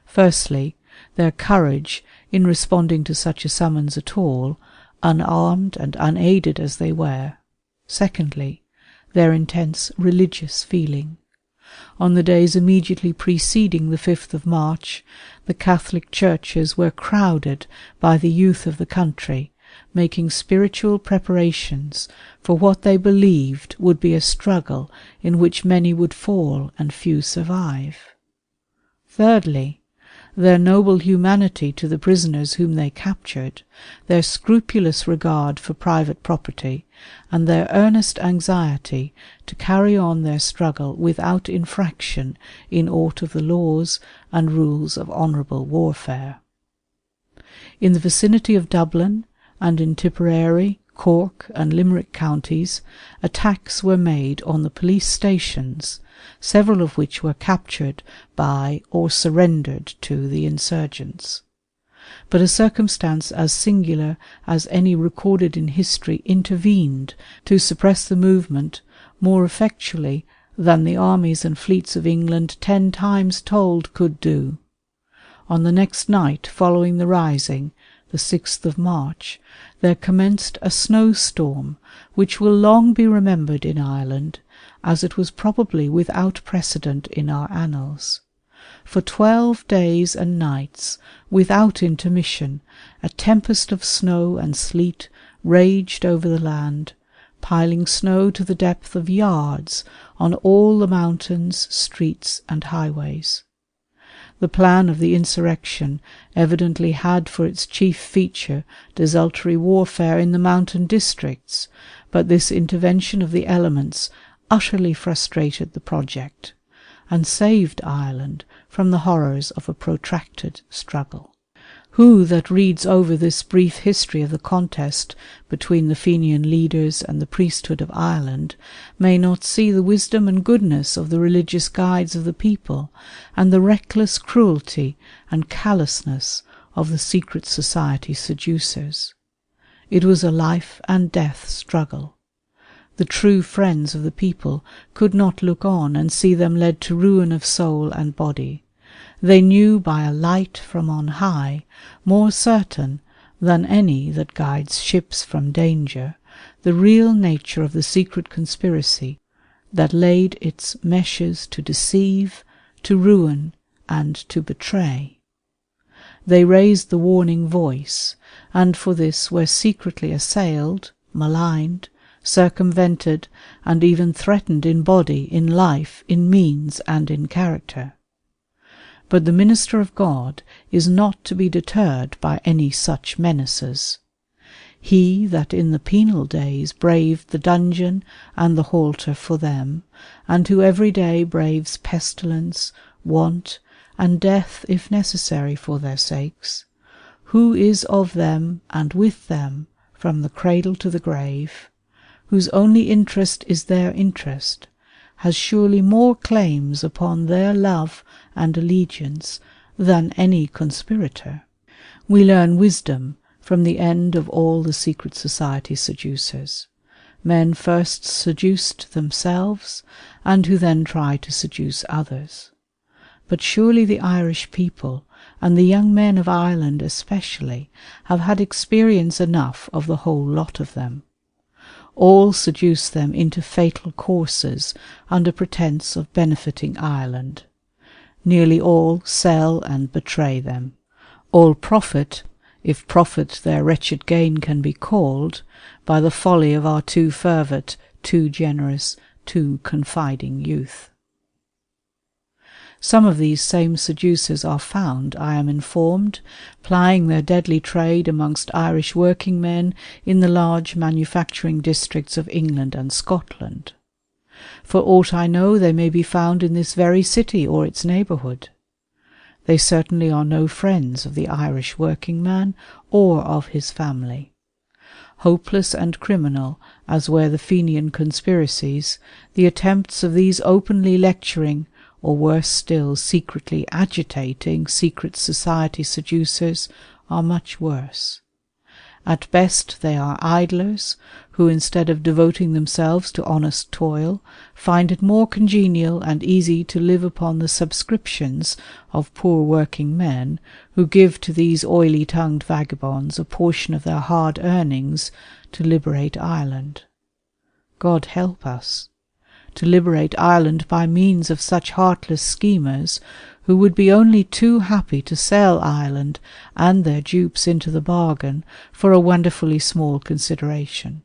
Firstly, their courage in responding to such a summons at all, unarmed and unaided as they were. Secondly, their intense religious feeling. On the days immediately preceding the 5th of March, the Catholic churches were crowded by the youth of the country, making spiritual preparations for what they believed would be a struggle in which many would fall and few survive. Thirdly, their noble humanity to the prisoners whom they captured, their scrupulous regard for private property, and their earnest anxiety to carry on their struggle without infraction in aught of the laws and rules of honourable warfare. In the vicinity of Dublin, and in Tipperary, Cork, and Limerick counties, attacks were made on the police stations, several of which were captured by or surrendered to the insurgents. But a circumstance as singular as any recorded in history intervened to suppress the movement more effectually than the armies and fleets of England 10 times told could do. On the next night following the rising, the 6th of March, there commenced a snowstorm which will long be remembered in Ireland, as it was probably without precedent in our annals. For 12 days and nights, without intermission, a tempest of snow and sleet raged over the land, piling snow to the depth of yards on all the mountains, streets, and highways. The plan of the insurrection evidently had for its chief feature desultory warfare in the mountain districts, but this intervention of the elements utterly frustrated the project, and saved Ireland from the horrors of a protracted struggle. Who that reads over this brief history of the contest between the Fenian leaders and the priesthood of Ireland may not see the wisdom and goodness of the religious guides of the people, and the reckless cruelty and callousness of the secret society seducers? It was a life and death struggle. The true friends of the people could not look on and see them led to ruin of soul and body. They knew by a light from on high, more certain than any that guides ships from danger, the real nature of the secret conspiracy that laid its meshes to deceive, to ruin, and to betray. They raised the warning voice, and for this were secretly assailed, maligned, circumvented, and even threatened in body, in life, in means, and in character. But the minister of God is not to be deterred by any such menaces. He that in the penal days braved the dungeon and the halter for them, and who every day braves pestilence, want, and death if necessary for their sakes, who is of them and with them from the cradle to the grave, whose only interest is their interest, has surely more claims upon their love and allegiance than any conspirator. We learn wisdom from the end of all the secret society seducers. Men first seduced themselves, and who then try to seduce others. But surely the Irish people, and the young men of Ireland especially, have had experience enough of the whole lot of them. All seduce them into fatal courses under pretence of benefiting Ireland. Nearly all sell and betray them. All profit, if profit their wretched gain can be called, by the folly of our too fervent, too generous, too confiding youth. Some of these same seducers are found, I am informed, plying their deadly trade amongst Irish working men in the large manufacturing districts of England and Scotland. For aught I know, they may be found in this very city or its neighbourhood. They certainly are no friends of the Irish working man or of his family. Hopeless and criminal as were the Fenian conspiracies, the attempts of these openly lecturing, or worse still, secretly agitating secret society seducers are much worse. At best they are idlers, who instead of devoting themselves to honest toil, find it more congenial and easy to live upon the subscriptions of poor working men, who give to these oily-tongued vagabonds a portion of their hard earnings to liberate Ireland. God help us! To liberate Ireland by means of such heartless schemers, who would be only too happy to sell Ireland and their dupes into the bargain for a wonderfully small consideration.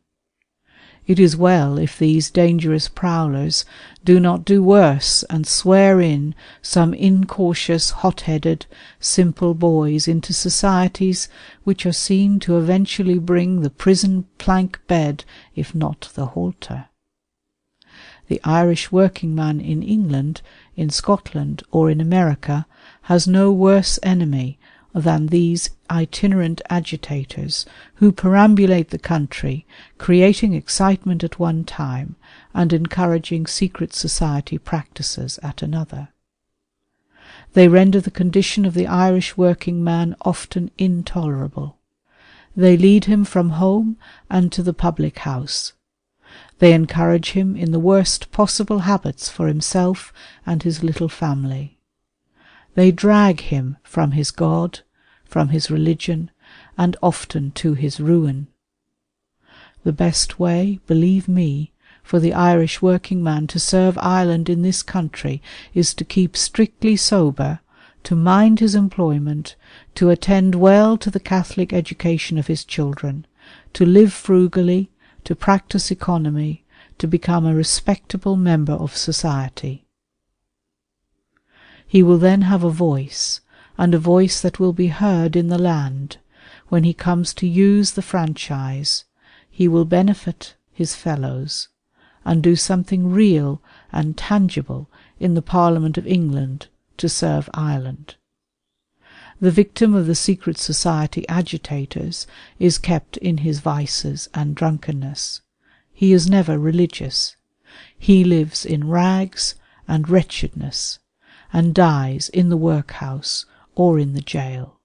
It is well if these dangerous prowlers do not do worse and swear in some incautious, hot-headed, simple boys into societies which are seen to eventually bring the prison plank bed, if not the halter. The Irish working man in England, in Scotland, or in America has no worse enemy than these itinerant agitators who perambulate the country, creating excitement at one time and encouraging secret society practices at another. They render the condition of the Irish working man often intolerable. They lead him from home and to the public house. They encourage him in the worst possible habits for himself and his little family. They drag him from his God, from his religion, and often to his ruin. The best way, believe me, for the Irish working man to serve Ireland in this country is to keep strictly sober, to mind his employment, to attend well to the Catholic education of his children, to live frugally, to practice economy, to become a respectable member of society. He will then have a voice, and a voice that will be heard in the land. When he comes to use the franchise, he will benefit his fellows, and do something real and tangible in the Parliament of England to serve Ireland. The victim of the secret society agitators is kept in his vices and drunkenness. He is never religious. He lives in rags and wretchedness, and dies in the workhouse or in the jail.